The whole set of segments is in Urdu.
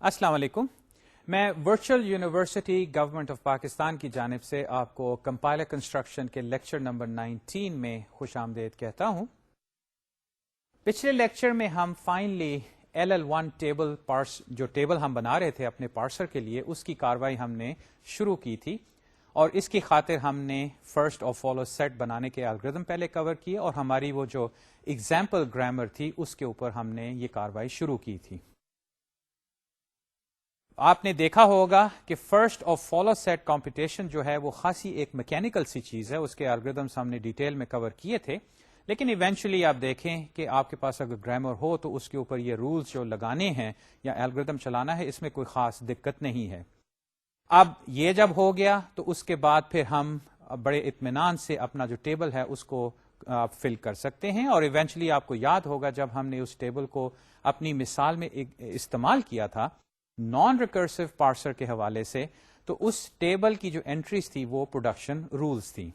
السلام علیکم. میں virtual university government of Pakistan کی جانب سے آپ کو کمپائلر کنسٹرکشن کے لیکچر نمبر 19 میں خوش آمدید کہتا ہوں. پچھلے لیکچر میں ہم فائنلی LL1 ٹیبل جو ٹیبل ہم بنا رہے تھے اپنے پارسر کے لیے، اس کی کاروائی ہم نے شروع کی تھی، اور اس کی خاطر ہم نے فرسٹ اور فالو سیٹ بنانے کے الگوریتم پہلے کور کیے، اور ہماری وہ جو ایگزامپل گرامر تھی اس کے اوپر ہم نے یہ کاروائی شروع کی تھی. آپ نے دیکھا ہوگا کہ فرسٹ اور فالو سیٹ کمپٹیشن جو ہے وہ خاصی ایک میکینیکل سی چیز ہے. اس کے الگوریتمس ہم نے ڈیٹیل میں کور کیے تھے، لیکن ایونچولی آپ دیکھیں کہ آپ کے پاس اگر گرامر ہو تو اس کے اوپر یہ رولز جو لگانے ہیں یا الگوریتم چلانا ہے، اس میں کوئی خاص دقت نہیں ہے. اب یہ جب ہو گیا تو اس کے بعد پھر ہم بڑے اطمینان سے اپنا جو ٹیبل ہے اس کو آپ فل کر سکتے ہیں. اور ایونچولی آپ کو یاد ہوگا جب ہم نے اس ٹیبل کو اپنی مثال میں استعمال کیا تھا نان ریکرسو پارسر کے حوالے سے، تو اس ٹیبل کی جو انٹریز تھی وہ پروڈکشن رولز تھی.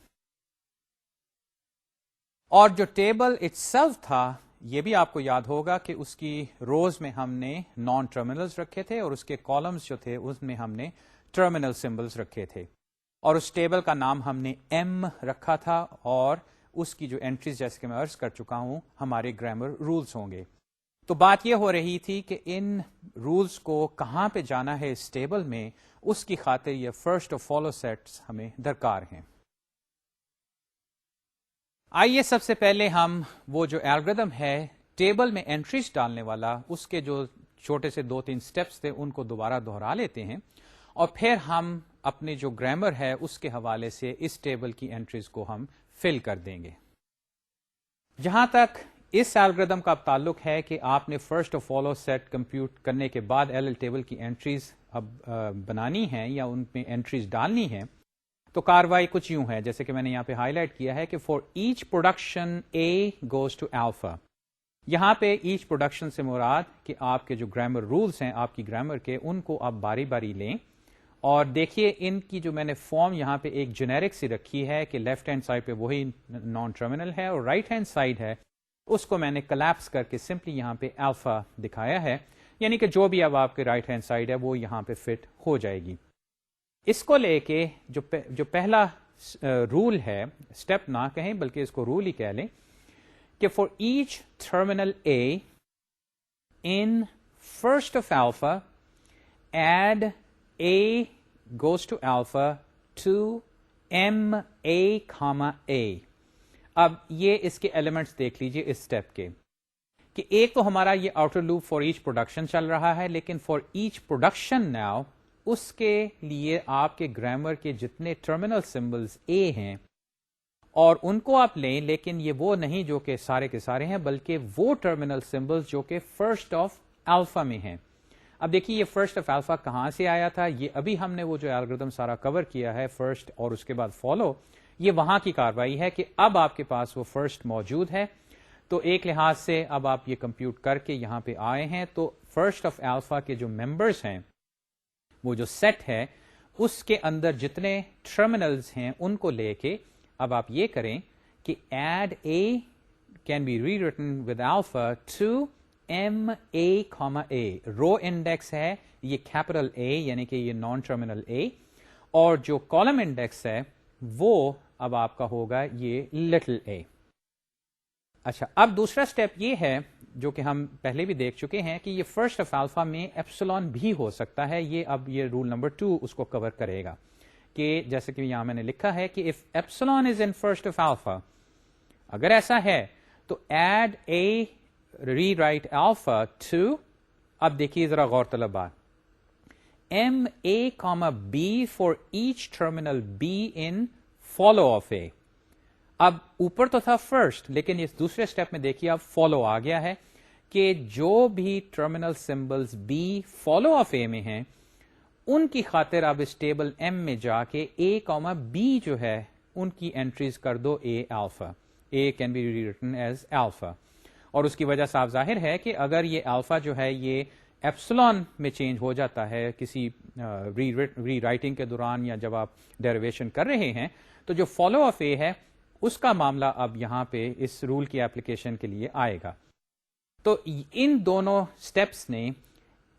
اور جو ٹیبل اٹ سیلف تھا یہ بھی آپ کو یاد ہوگا کہ اس کی روز میں ہم نے نان ٹرمینلز رکھے تھے، اور اس کے کالمز جو تھے اس میں ہم نے ٹرمینل سمبلز رکھے تھے، اور اس ٹیبل کا نام ہم نے ایم رکھا تھا، اور اس کی جو انٹریز جیسے کہ میں عرض کر چکا ہوں ہمارے گرامر رولز ہوں گے. تو بات یہ ہو رہی تھی کہ ان رولز کو کہاں پہ جانا ہے اس ٹیبل میں، اس کی خاطر یہ فرسٹ اور فالو سیٹس ہمیں درکار ہیں. آئیے سب سے پہلے ہم وہ جو الگوریتم ہے ٹیبل میں انٹریز ڈالنے والا، اس کے جو چھوٹے سے 2-3 سٹیپس تھے ان کو دوبارہ دہرا لیتے ہیں، اور پھر ہم اپنے جو گرامر ہے اس کے حوالے سے اس ٹیبل کی انٹریز کو ہم فل کر دیں گے. جہاں تک اس الگوریتم کا تعلق ہے کہ آپ نے فرسٹ اور فالو سیٹ کمپیوٹ کرنے کے بعد LL ٹیبل کی انٹریز اب بنانی ہیں یا ان میں انٹریز ڈالنی ہیں، تو کاروائی کچھ یوں ہے جیسے کہ میں نے یہاں پہ ہائی لائٹ کیا ہے کہ for each production A goes to alpha. یہاں پہ ایچ پروڈکشن سے مراد کہ آپ کے جو گرامر رولز ہیں آپ کی گرامر کے، ان کو آپ باری باری لیں، اور دیکھیے ان کی جو میں نے فارم یہاں پہ ایک جنیرک سی رکھی ہے کہ لیفٹ ہینڈ سائڈ پہ وہی نان ٹرمینل ہے، اور رائٹ ہینڈ سائڈ ہے اس کو میں نے کلیپس کر کے سمپلی یہاں پہ الفا دکھایا ہے، یعنی کہ جو بھی اب آپ کے رائٹ ہینڈ سائڈ ہے وہ یہاں پہ فٹ ہو جائے گی. اس کو لے کے جو پہلا رول ہے، اسٹیپ نہ کہیں بلکہ اس کو رول ہی کہہ لیں، کہ for each terminal A in first of alpha add A goes to alpha to MA, اب یہ اس کے ایلیمنٹس دیکھ لیجئے اس سٹیپ کے، کہ ایک تو ہمارا یہ outer loop for each production چل رہا ہے، لیکن فار ایچ پروڈکشن ناؤ اس کے لیے آپ کے گرامر کے جتنے ٹرمینل سمبلز A ہیں اور ان کو آپ لیں، لیکن یہ وہ نہیں جو کہ سارے کے سارے ہیں، بلکہ وہ ٹرمینل سمبلز جو کہ فرسٹ آف الفا میں ہیں. اب دیکھیے یہ فرسٹ آف الفا کہاں سے آیا تھا، یہ ابھی ہم نے وہ جو الگوریتم سارا کور کیا ہے فرسٹ اور اس کے بعد فالو، یہ وہاں کی کاروائی ہے کہ اب آپ کے پاس وہ فرسٹ موجود ہے. تو ایک لحاظ سے اب آپ یہ کمپیوٹ کر کے یہاں پہ آئے ہیں، تو فرسٹ آف الفا کے جو ممبرز ہیں، وہ جو سیٹ ہے اس کے اندر جتنے ٹرمینلز ہیں ان کو لے کے اب آپ یہ کریں کہ add A can be rewritten with alpha to MA, row index ہے یہ کیپٹل A یعنی کہ یہ نان ٹرمینل A، اور جو کالم انڈیکس ہے وہ اب آپ کا ہوگا یہ لٹل a. اچھا، اب دوسرا سٹیپ یہ ہے جو کہ ہم پہلے بھی دیکھ چکے ہیں کہ یہ فرسٹ آف الفا میں ایپسلون بھی ہو سکتا ہے. یہ اب یہ رول نمبر 2 اس کو کور کرے گا کہ جیسے کہ یہاں میں نے لکھا ہے کہ if epsilon is in first of alpha، اگر ایسا ہے تو add a rewrite alpha to، اب دیکھیے ذرا غور طلب بات، MA, B for each terminal B in follow of A. اب اوپر تو تھا فرسٹ، لیکن اس دوسرے سٹیپ میں دیکھیے اب فالو آ گیا ہے کہ جو بھی terminal symbols B follow of A میں ہیں ان کی خاطر اب اس ٹیبل M میں جا کے A, B جو ہے ان کی انٹریز کر دو A alpha. A can be rewritten as alpha. اور اس کی وجہ صاف ظاہر ہے کہ اگر یہ الفا جو ہے یہ ایپسلون میں چینج ہو جاتا ہے کسی ری رائٹنگ کے دوران یا جب آپ ڈیریویشن کر رہے ہیں، تو جو فالو آف اے ہے اس کا معاملہ اب یہاں پہ اس رول کی اپلیکیشن کے لیے آئے گا. تو ان دونوں سٹیپس نے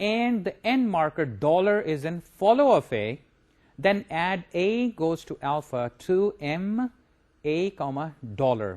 and the end marker dollar is in follow of A, then add A goes to alpha to M A comma dollar.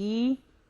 E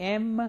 M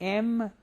M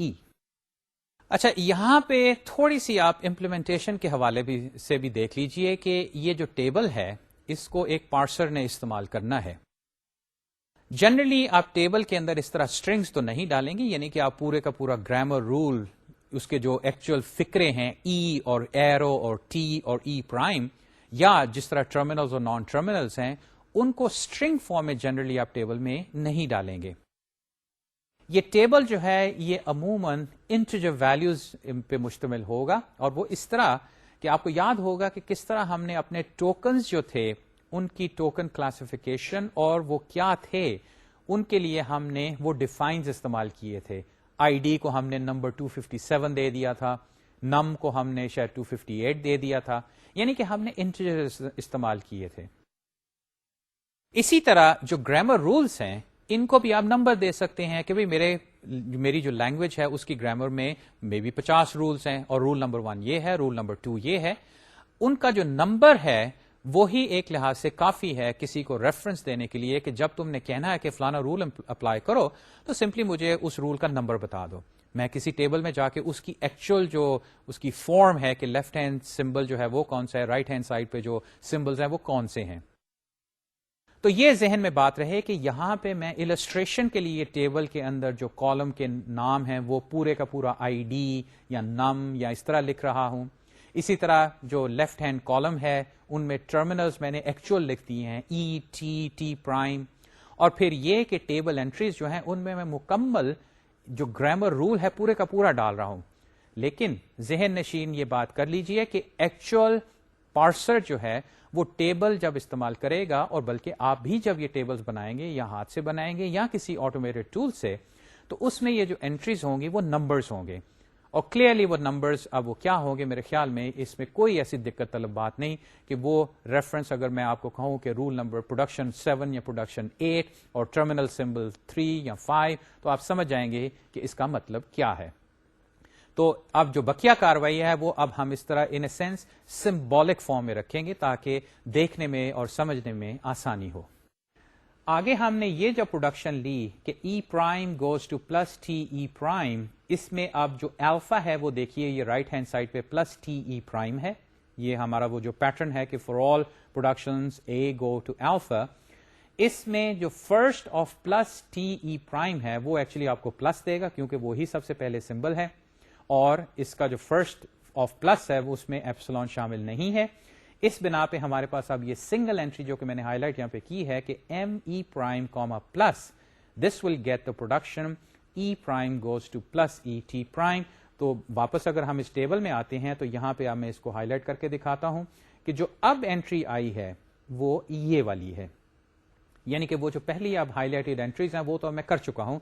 E। اچھا یہاں پہ تھوڑی سی آپ امپلیمنٹیشن کے حوالے سے بھی دیکھ لیجئے کہ یہ جو ٹیبل ہے اس کو ایک پارسر نے استعمال کرنا ہے. جنرلی آپ ٹیبل کے اندر اس طرح اسٹرنگس تو نہیں ڈالیں گے، یعنی کہ آپ پورے کا پورا گرامر رول اس کے جو ایکچوئل فکرے ہیں ای اور ایرو اور ٹی اور ای پرائم یا جس طرح ٹرمینلز اور نان ٹرمینلز ہیں ان کو اسٹرنگ فارم میں جنرلی آپ ٹیبل میں نہیں ڈالیں گے. یہ ٹیبل جو ہے یہ عموماً انٹیجر ویلیوز پہ مشتمل ہوگا، اور وہ اس طرح کہ آپ کو یاد ہوگا کہ کس طرح ہم نے اپنے ٹوکنز جو تھے ان کی ٹوکن کلاسیفیکیشن اور وہ کیا تھے ان کے لیے ہم نے وہ ڈیفائنز استعمال کیے تھے. آئی ڈی کو ہم نے نمبر 257 دے دیا تھا، نم کو ہم نے شاید 258 دے دیا تھا، یعنی کہ ہم نے انٹیجر استعمال کیے تھے. اسی طرح جو گرامر رولز ہیں ان کو بھی آپ نمبر دے سکتے ہیں کہ میری جو لینگویج ہے اس کی گرامر میں مے بی 50 رولز ہیں اور رول نمبر 1 یہ ہے، رول نمبر 2 یہ ہے. ان کا جو نمبر ہے وہی ایک لحاظ سے کافی ہے کسی کو ریفرنس دینے کے لیے کہ جب تم نے کہنا ہے کہ فلانا رول اپلائی کرو تو سمپلی مجھے اس رول کا نمبر بتا دو. میں کسی ٹیبل میں جا کے اس کی ایکچوئل جو اس کی فارم ہے کہ لیفٹ ہینڈ سمبل جو ہے وہ کون سا ہے، رائٹ ہینڈ سائڈ پہ جو سمبلز ہیں وہ کون سے ہیں. تو یہ ذہن میں بات رہے کہ یہاں پہ میں السٹریشن کے لیے ٹیبل کے اندر جو کالم کے نام ہیں وہ پورے کا پورا آئی ڈی یا نم یا اس طرح لکھ رہا ہوں. اسی طرح جو لیفٹ ہینڈ کالم ہے ان میں ٹرمینلز میں نے ایکچوئل لکھ دی ہیں ای ٹی ٹی پرائم، اور پھر یہ کہ ٹیبل انٹریز جو ہیں ان میں مکمل جو گرامر رول ہے پورے کا پورا ڈال رہا ہوں. لیکن ذہن نشین یہ بات کر لیجئے کہ ایکچوئل پارسر جو ہے وہ ٹیبل جب استعمال کرے گا، اور بلکہ آپ بھی جب یہ ٹیبلز بنائیں گے یا ہاتھ سے بنائیں گے یا کسی آٹومیٹڈ ٹول سے، تو اس میں یہ جو انٹریز ہوں گی وہ نمبرز ہوں گے. اور کلیئرلی وہ نمبرز اب وہ کیا ہوں گے، میرے خیال میں اس میں کوئی ایسی دقت طلب بات نہیں کہ وہ ریفرنس اگر میں آپ کو کہوں کہ رول نمبر پروڈکشن 7 یا پروڈکشن 8 اور ٹرمینل سمبل 3 یا 5 تو آپ سمجھ جائیں گے کہ اس کا مطلب کیا ہے. تو اب جو بقیہ کاروائی ہے وہ اب ہم اس طرح ان اے سینس سمبولک فارم میں رکھیں گے تاکہ دیکھنے میں اور سمجھنے میں آسانی ہو. آگے ہم نے یہ جو پروڈکشن لی کہ E prime goes to plus T E prime, اس میں اب جو الفا ہے وہ دیکھیے یہ رائٹ ہینڈ سائڈ پہ پلس ٹی ای پرائم ہے. یہ ہمارا وہ جو پیٹرن ہے کہ for all productions A go to alpha. اس میں جو first of plus T E prime ہے وہ ایکچولی آپ کو پلس دے گا کیونکہ وہی سب سے پہلے سمبل ہے، اور اس کا جو فرسٹ آف پلس ہے وہ اس میں ایپسلون شامل نہیں ہے. اس بنا پہ ہمارے پاس اب یہ سنگل انٹری جو کہ میں نے ہائی لائٹ یہاں پہ کی ہے کہ M E prime comma plus this will get the production E prime goes to plus E T prime. تو واپس اگر ہم اس ٹیبل میں آتے ہیں تو یہاں پہ اب میں اس کو ہائی لائٹ کر کے دکھاتا ہوں کہ جو اب انٹری آئی ہے وہ یہ والی ہے، یعنی کہ وہ جو پہلی اب ہائی لائٹڈ انٹریز ہیں وہ تو میں کر چکا ہوں.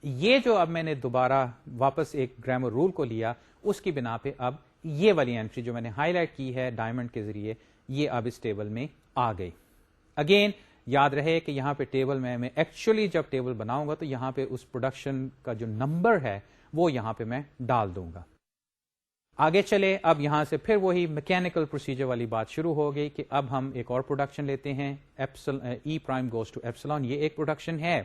یہ جو اب میں نے دوبارہ واپس ایک گرامر رول کو لیا اس کی بنا پہ اب یہ والی انٹری جو میں نے ہائی لائٹ کی ہے ڈائمنڈ کے ذریعے یہ اب اس ٹیبل میں آ گئی. اگین یاد رہے کہ یہاں پہ ٹیبل میں ایکچولی جب ٹیبل بناؤں گا تو یہاں پہ اس پروڈکشن کا جو نمبر ہے وہ یہاں پہ میں ڈال دوں گا. آگے چلے، اب یہاں سے پھر وہی میکینیکل پروسیجر والی بات شروع ہو گئی کہ اب ہم ایک اور پروڈکشن لیتے ہیں E prime goes to epsilon. یہ ایک پروڈکشن ہے،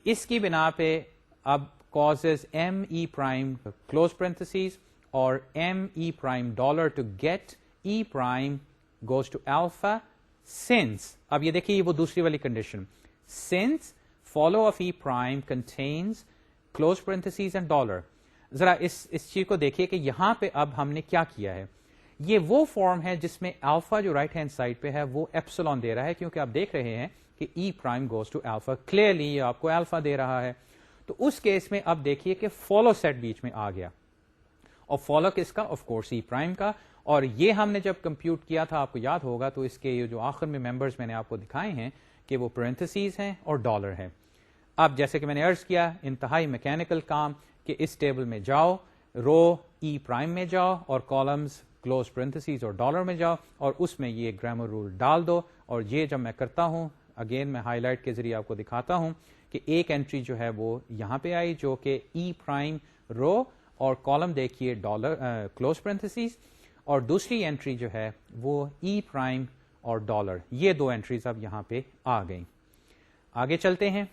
اس کی بنا پہ اب causes M E prime close parentheses اور M E prime dollar to get E prime goes to alpha since. اب یہ دیکھیے وہ دوسری والی condition, since follow of E prime contains close parentheses and dollar. ذرا اس چیز کو دیکھیے کہ یہاں پہ اب ہم نے کیا کیا ہے. یہ وہ فارم ہے جس میں الفا جو رائٹ ہینڈ سائڈ پہ ہے وہ ایپسلون دے رہا ہے، کیونکہ آپ دیکھ رہے ہیں کہ E prime goes to alpha, clearly یہ آپ کو الفا دے رہا ہے. تو اس کیس میں اب دیکھیے کہ فالو سیٹ بیچ میں آ گیا، اور فالو کس کا؟ آف کورس ای پرائم کا. اور یہ ہم نے جب کمپیوٹ کیا تھا آپ کو یاد ہوگا تو اس کے یہ جو آخر میں ممبرز میں نے آپ کو دکھائے ہیں کہ وہ پرنتھسیز ہیں اور ڈالر ہے. اب جیسے کہ میں نے عرض کیا انتہائی میکینیکل کام کہ اس ٹیبل میں جاؤ، رو ای پرائم میں جاؤ اور کالمز کلوز پرنتھسیز اور ڈالر میں جاؤ اور اس میں یہ گرامر رول ڈال دو. اور یہ جب میں کرتا ہوں اگین میں ہائی لائٹ کے ذریعے آپ کو دکھاتا ہوں کہ ایک انٹری جو ہے وہ یہاں پہ آئی جو کہ ای پرائم رو اور کالم دیکھیے ڈالر کلوز پرنتھسیز، اور دوسری انٹری جو ہے وہ ای پرائم اور ڈالر. یہ دو انٹریز اب یہاں پہ آ گئیں. آگے چلتے ہیں،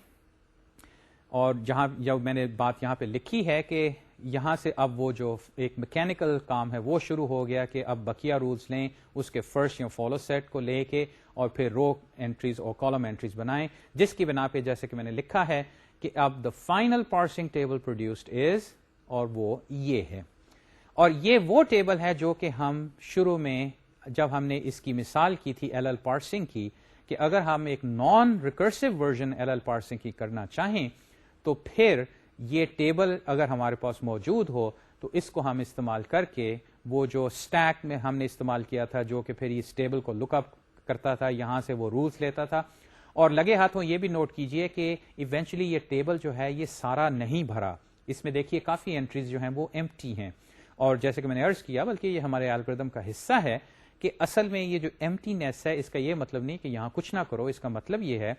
اور جہاں جب میں نے بات یہاں پہ لکھی ہے کہ یہاں سے اب وہ جو ایک میکینیکل کام ہے وہ شروع ہو گیا کہ اب بقیہ رولز لیں، اس کے فرسٹ یا فالو سیٹ کو لے کے اور پھر رو انٹریز اور کالم انٹریز بنائیں، جس کی بنا پہ جیسے کہ میں نے لکھا ہے کہ اب the final parsing table produced is, اور وہ یہ ہے. اور یہ وہ ٹیبل ہے جو کہ ہم شروع میں جب ہم نے اس کی مثال کی تھی ایل ایل پارسنگ کی، کہ اگر ہم ایک non recursive version L L parsing کی کرنا چاہیں تو پھر یہ ٹیبل اگر ہمارے پاس موجود ہو تو اس کو ہم استعمال کر کے وہ جو اسٹیک میں ہم نے استعمال کیا تھا، جو کہ پھر اس ٹیبل کو لک اپ کرتا تھا، یہاں سے وہ رولز لیتا تھا. اور لگے ہاتھوں یہ بھی نوٹ کیجئے کہ ایونچولی یہ ٹیبل جو ہے یہ سارا نہیں بھرا، اس میں دیکھیے کافی انٹریز جو ہیں وہ ایمپٹی ہیں. اور جیسے کہ میں نے عرض کیا بلکہ یہ ہمارے الگوریتم کا حصہ ہے کہ اصل میں یہ جو ایمٹی نیس ہے اس کا یہ مطلب نہیں کہ یہاں کچھ نہ کرو، اس کا مطلب یہ ہے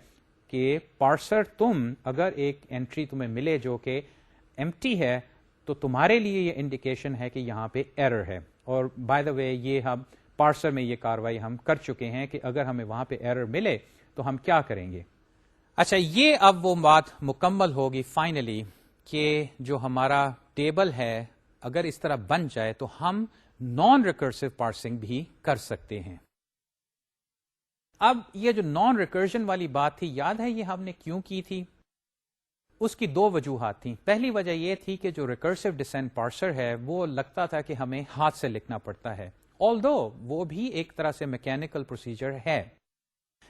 کہ پارسر تم اگر ایک انٹری تمہیں ملے جو کہ ایمٹی ہے تو تمہارے لیے یہ انڈیکیشن ہے کہ یہاں پہ ایرر ہے. اور بائی دا وے یہ ہم پارسر میں یہ کاروائی ہم کر چکے ہیں کہ اگر ہمیں وہاں پہ ایرر ملے تو ہم کیا کریں گے. اچھا، یہ اب وہ بات مکمل ہوگی فائنلی کہ جو ہمارا ٹیبل ہے اگر اس طرح بن جائے تو ہم نان ریکرسو پارسنگ بھی کر سکتے ہیں. اب یہ جو نان ریکرجن والی بات تھی، یاد ہے یہ ہم نے کیوں کی تھی؟ اس کی دو وجوہات تھیں. پہلی وجہ یہ تھی کہ جو ریکرسو ڈسینٹ پارسر ہے وہ لگتا تھا کہ ہمیں ہاتھ سے لکھنا پڑتا ہے، آلدو وہ بھی ایک طرح سے میکینیکل پروسیجر ہے.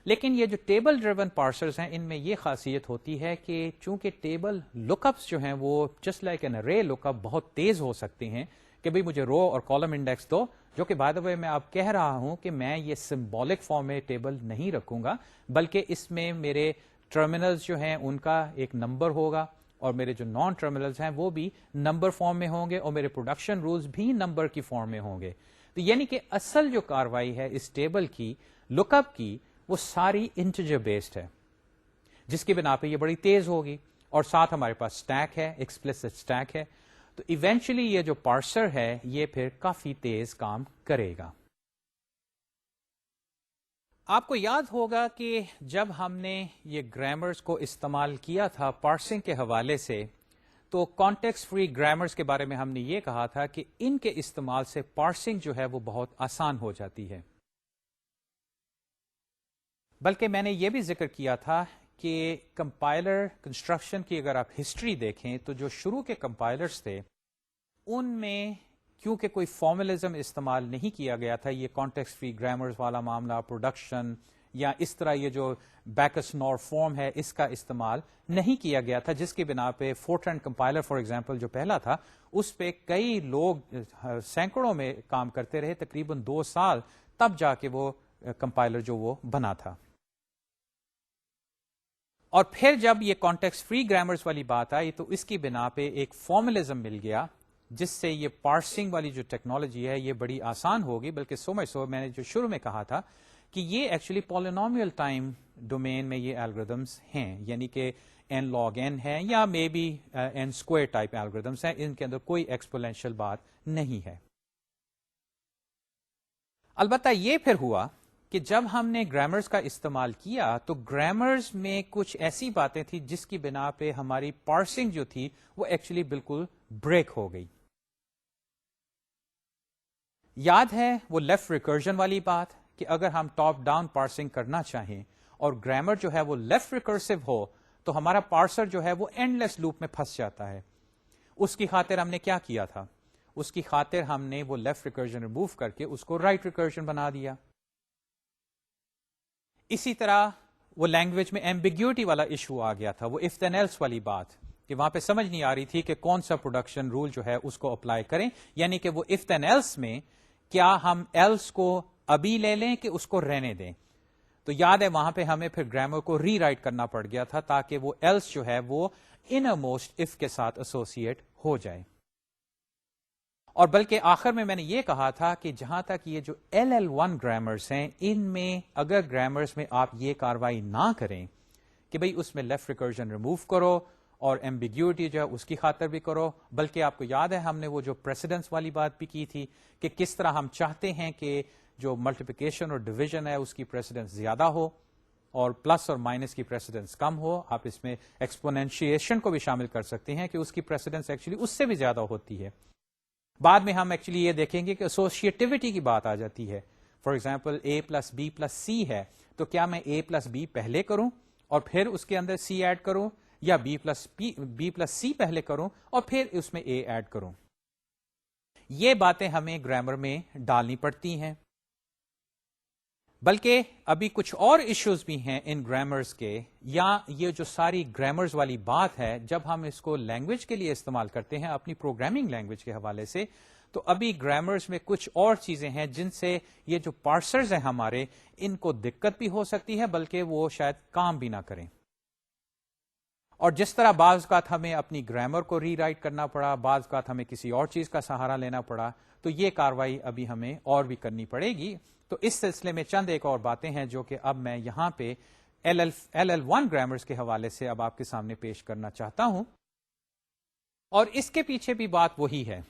لیکن یہ جو ٹیبل ڈریون پارسرز ہیں ان میں یہ خاصیت ہوتی ہے کہ چونکہ ٹیبل لک اپس جو ہیں وہ جسٹ لائک این ارے لک اپ بہت تیز ہو سکتے ہیں کہ بھئی مجھے رو اور کالم انڈیکس دو، جو کہ بائی دا وے میں آپ کہہ رہا ہوں کہ میں یہ سمبولک فارم میں ٹیبل نہیں رکھوں گا، بلکہ اس میں میرے ٹرمینلز جو ہیں ان کا ایک نمبر ہوگا اور میرے جو نان ٹرمینلز ہیں وہ بھی نمبر فارم میں ہوں گے اور میرے پروڈکشن رولز بھی نمبر کی فارم میں ہوں گے. تو یعنی کہ اصل جو کاروائی ہے اس ٹیبل کی لک اپ کی وہ ساری انٹیجر بیسڈ ہے، جس کی بنا پہ یہ بڑی تیز ہوگی. اور ساتھ ہمارے پاس اسٹیک ہے، ایکسپلسٹ اسٹیک ہے، تو ایونچولی یہ جو پارسر ہے یہ پھر کافی تیز کام کرے گا. آپ کو یاد ہوگا کہ جب ہم نے یہ گرامرز کو استعمال کیا تھا پارسنگ کے حوالے سے تو کانٹیکسٹ فری گرامرز کے بارے میں ہم نے یہ کہا تھا کہ ان کے استعمال سے پارسنگ جو ہے وہ بہت آسان ہو جاتی ہے. بلکہ میں نے یہ بھی ذکر کیا تھا کہ کمپائلر کنسٹرکشن کی اگر آپ ہسٹری دیکھیں تو جو شروع کے کمپائلرز تھے ان میں کیونکہ کوئی فارملزم استعمال نہیں کیا گیا تھا، یہ کانٹیکسٹ فری گرامرز والا معاملہ، پروڈکشن یا اس طرح یہ جو بیکس نور فارم ہے اس کا استعمال نہیں کیا گیا تھا، جس کی بنا پہ فورٹرن کمپائلر فار ایگزامپل جو پہلا تھا اس پہ کئی لوگ سینکڑوں میں کام کرتے رہے، تقریباً 2 سال، تب جا کے وہ کمپائلر جو وہ بنا تھا. اور پھر جب یہ کانٹیکسٹ فری گرامرز والی بات آئی تو اس کی بنا پہ ایک فارملزم مل گیا جس سے یہ پارسنگ والی جو ٹیکنالوجی ہے یہ بڑی آسان ہوگی. بلکہ سو مچ سو میں نے جو شروع میں کہا تھا کہ یہ ایکچولی پالینومیل ٹائم ڈومین میں یہ الگوریدمس ہیں، یعنی کہ n log n ہے یا maybe n square type algorithms ہیں، ان کے اندر کوئی ایکسپونینشیل بات نہیں ہے. البتہ یہ پھر ہوا کہ جب ہم نے گرامرز کا استعمال کیا تو گرامرز میں کچھ ایسی باتیں تھیں جس کی بنا پہ ہماری پارسنگ جو تھی وہ ایکچولی بالکل بریک ہو گئی. یاد ہے وہ لیفٹ ریکرجن والی بات کہ اگر ہم ٹاپ ڈاؤن پارسنگ کرنا چاہیں اور گرامر جو ہے وہ لیفٹ ریکرسو ہو تو ہمارا پارسر جو ہے وہ اینڈ لیس لوپ میں پھنس جاتا ہے. اس کی خاطر ہم نے کیا کیا تھا؟ اس کی خاطر ہم نے وہ لیفٹ ریکرجن ریموو کر کے اس کو رائٹ ریکرجن بنا دیا. اسی طرح وہ لینگویج میں ایمبیگیوٹی والا ایشو آ گیا تھا، وہ اف دین ایلس والی بات کہ وہاں پہ سمجھ نہیں آ رہی تھی کہ کون سا پروڈکشن رول جو ہے اس کو اپلائی کریں، یعنی کہ وہ اف دین ایلس میں کیا ہم ایلس کو ابھی لے لیں کہ اس کو رہنے دیں. تو یاد ہے وہاں پہ ہمیں پھر گرامر کو ری رائٹ کرنا پڑ گیا تھا تاکہ وہ ایلس جو ہے وہ انر موسٹ اف کے ساتھ ایسوسیٹ ہو جائے. اور بلکہ آخر میں نے یہ کہا تھا کہ جہاں تک یہ جو LL1 گرامرز ہیں ان میں اگر گرامرز میں آپ یہ کاروائی نہ کریں کہ بھئی اس میں لیفٹ ریکرجن ریموو کرو اور ایمبیگیوٹی جو ہے اس کی خاطر بھی کرو، بلکہ آپ کو یاد ہے ہم نے وہ جو پریسیڈنس والی بات بھی کی تھی کہ کس طرح ہم چاہتے ہیں کہ جو ملٹیپلیکیشن اور ڈویژن ہے اس کی پریسیڈنس زیادہ ہو، اور پلس اور مائنس کی پریسیڈنس کم ہو. آپ اس میں ایکسپونینشیشن کو بھی شامل کر سکتے ہیں کہ اس کی پریسیڈنس ایکچولی اس سے بھی زیادہ ہوتی ہے. بعد میں ہم ایکچولی یہ دیکھیں گے کہ ایسوسیٹیوٹی کی بات آ جاتی ہے. For example A plus B plus C ہے, تو کیا میں اے پلس بی پہلے کروں اور پھر اس کے اندر سی ایڈ کروں, یا بی پلس سی پہلے کروں اور پھر اس میں اے ایڈ کروں؟ یہ باتیں ہمیں گرامر میں ڈالنی پڑتی ہیں. بلکہ ابھی کچھ اور ایشوز بھی ہیں ان گرامرز کے, یا یہ جو ساری گرامرز والی بات ہے جب ہم اس کو لینگویج کے لیے استعمال کرتے ہیں اپنی پروگرامنگ لینگویج کے حوالے سے, تو ابھی گرامرز میں کچھ اور چیزیں ہیں جن سے یہ جو پارسرز ہیں ہمارے, ان کو دقت بھی ہو سکتی ہے, بلکہ وہ شاید کام بھی نہ کریں. اور جس طرح بعض اوقات ہمیں اپنی گرامر کو ری رائٹ کرنا پڑا, بعض اوقات ہمیں کسی اور چیز کا سہارا لینا پڑا, تو یہ کاروائی ابھی ہمیں اور بھی کرنی پڑے گی. تو اس سلسلے میں چند ایک اور باتیں ہیں جو کہ اب میں یہاں پہ LL1 گرامرز کے حوالے سے اب آپ کے سامنے پیش کرنا چاہتا ہوں. اور اس کے پیچھے بھی بات وہی ہے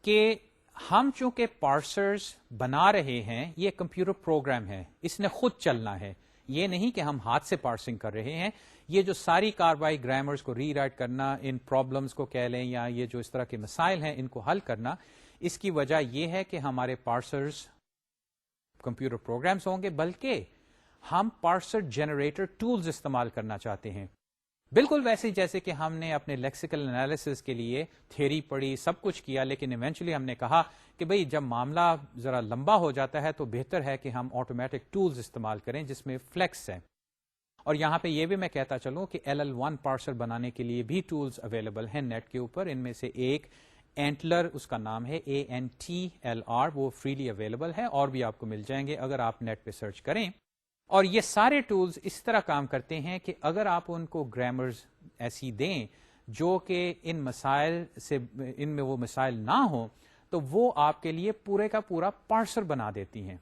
کہ ہم چونکہ پارسرز بنا رہے ہیں, یہ کمپیوٹر پروگرام ہے, اس نے خود چلنا ہے, یہ نہیں کہ ہم ہاتھ سے پارسنگ کر رہے ہیں. یہ جو ساری کاروائی گرامرز کو ری رائٹ کرنا, ان پرابلمز کو کہہ لیں یا یہ جو اس طرح کے مسائل ہیں ان کو حل کرنا, اس کی وجہ یہ ہے کہ ہمارے پارسرز کمپیوٹر پروگرامز ہوں گے, بلکہ ہم پارسر جنریٹر ٹولز استعمال کرنا چاہتے ہیں. بالکل ویسے جیسے کہ ہم نے اپنے لیکسیکل انالیسس کے لیے تھیوری پڑھی, سب کچھ کیا, لیکن ایونچولی ہم نے کہا کہ بھئی جب معاملہ ذرا لمبا ہو جاتا ہے تو بہتر ہے کہ ہم آٹومیٹک ٹولز استعمال کریں جس میں فلیکس ہے. اور یہاں پہ یہ بھی میں کہتا چلوں کہ LL1 پارسر بنانے کے لیے بھی ٹولز اویلیبل ہیں نیٹ کے اوپر. ان میں سے ایک اینٹلر, اس کا نام ہے ANTLR, وہ فریلی اویلیبل ہے, اور بھی آپ کو مل جائیں گے اگر آپ نیٹ پہ سرچ کریں. اور یہ سارے ٹولز اس طرح کام کرتے ہیں کہ اگر آپ ان کو گرامرز ایسی دیں جو کہ ان مسائل سے, ان میں وہ مسائل نہ ہوں, تو وہ آپ کے لیے پورے کا پورا پارسر بنا دیتی ہیں.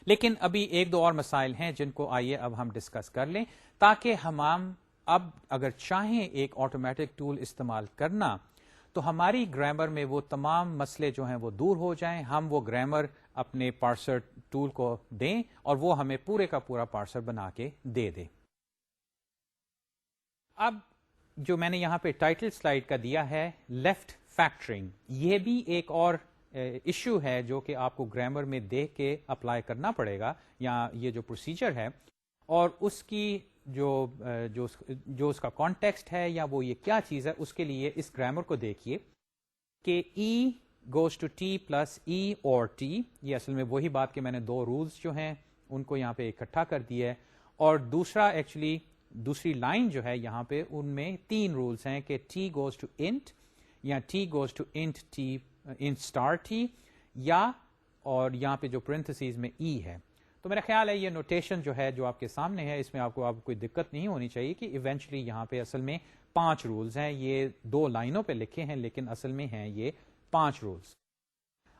لیکن ابھی ایک دو اور مسائل ہیں جن کو آئیے اب ہم ڈسکس کر لیں, تاکہ ہم اب اگر چاہیں ایک آٹومیٹک ٹول استعمال کرنا تو ہماری گرامر میں وہ تمام مسئلے جو ہیں وہ دور ہو جائیں, ہم وہ گرامر اپنے پارسر ٹول کو دیں اور وہ ہمیں پورے کا پورا پارسر بنا کے دے دے. اب جو میں نے یہاں پہ ٹائٹل سلائیڈ کا دیا ہے لیفٹ فیکٹرنگ, یہ بھی ایک اور ایشو ہے جو کہ آپ کو گرامر میں دیکھ کے اپلائی کرنا پڑے گا, یا یہ جو پروسیجر ہے اور اس کی جو اس کا کانٹیکسٹ ہے یا وہ یہ کیا چیز ہے, اس کے لیے اس گرامر کو دیکھیے کہ E goes to T plus E or T, یہ اصل میں وہی بات کہ میں نے دو رولز جو ہیں ان کو یہاں پہ اکٹھا کر دیا ہے, اور دوسرا ایکچولی دوسری لائن جو ہے یہاں پہ ان میں تین رولز ہیں کہ T goes to int یا T goes to int T int star T, یا اور یہاں پہ جو پرنتھسیز میں E ہے. تو میرا خیال ہے یہ نوٹیشن جو ہے جو آپ کے سامنے ہے اس میں آپ کو کوئی دقت نہیں ہونی چاہیے کہ ایونچولی یہاں پہ اصل میں 5 رولز ہیں. یہ 2 لائنوں پہ لکھے ہیں لیکن اصل میں ہیں یہ 5 رولز.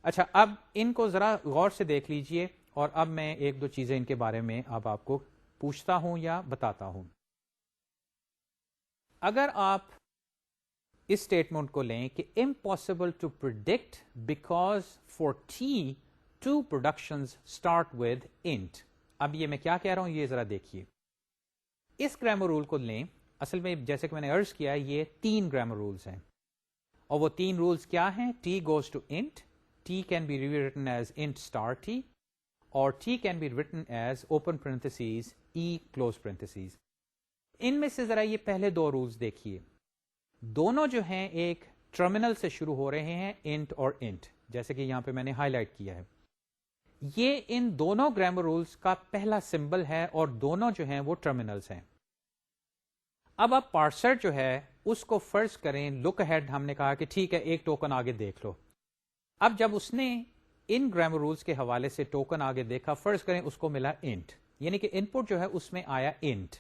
اچھا, اب ان کو ذرا غور سے دیکھ لیجئے اور اب میں ایک دو چیزیں ان کے بارے میں اب آپ کو پوچھتا ہوں یا بتاتا ہوں. اگر آپ اس اسٹیٹمنٹ کو لیں کہ impossible to predict because for T two productions start with int. اب یہ میں کیا کہہ رہا ہوں یہ ذرا دیکھیے. اس گرامر رول کو لیں, اصل میں جیسے کہ میں نے عرض کیا یہ 3 گرامر رولز ہیں, اور وہ 3 رولز کیا ہیں؟ T goes to int, T can be rewritten as int star T, اور T can be written as open parentheses E close parentheses. ان میں سے ذرا یہ پہلے 2 رولز دیکھیے, دونوں جو ہیں ایک ٹرمینل سے شروع ہو رہے ہیں int اور int, جیسے کہ یہاں پہ میں نے ہائی لائٹ کیا ہے. یہ ان دونوں گرامر رولز کا پہلا سمبل ہے اور دونوں جو ہیں وہ ٹرمینلز ہیں. اب آپ پارسر جو ہے اس کو فرض کریں لک ہیڈ, ہم نے کہا کہ ٹھیک ہے ایک ٹوکن آگے دیکھ لو. اب جب اس نے ان گرامر رولز کے حوالے سے ٹوکن آگے دیکھا, فرض کریں اس کو ملا انٹ, یعنی کہ ان پٹ جو ہے اس میں آیا انٹ.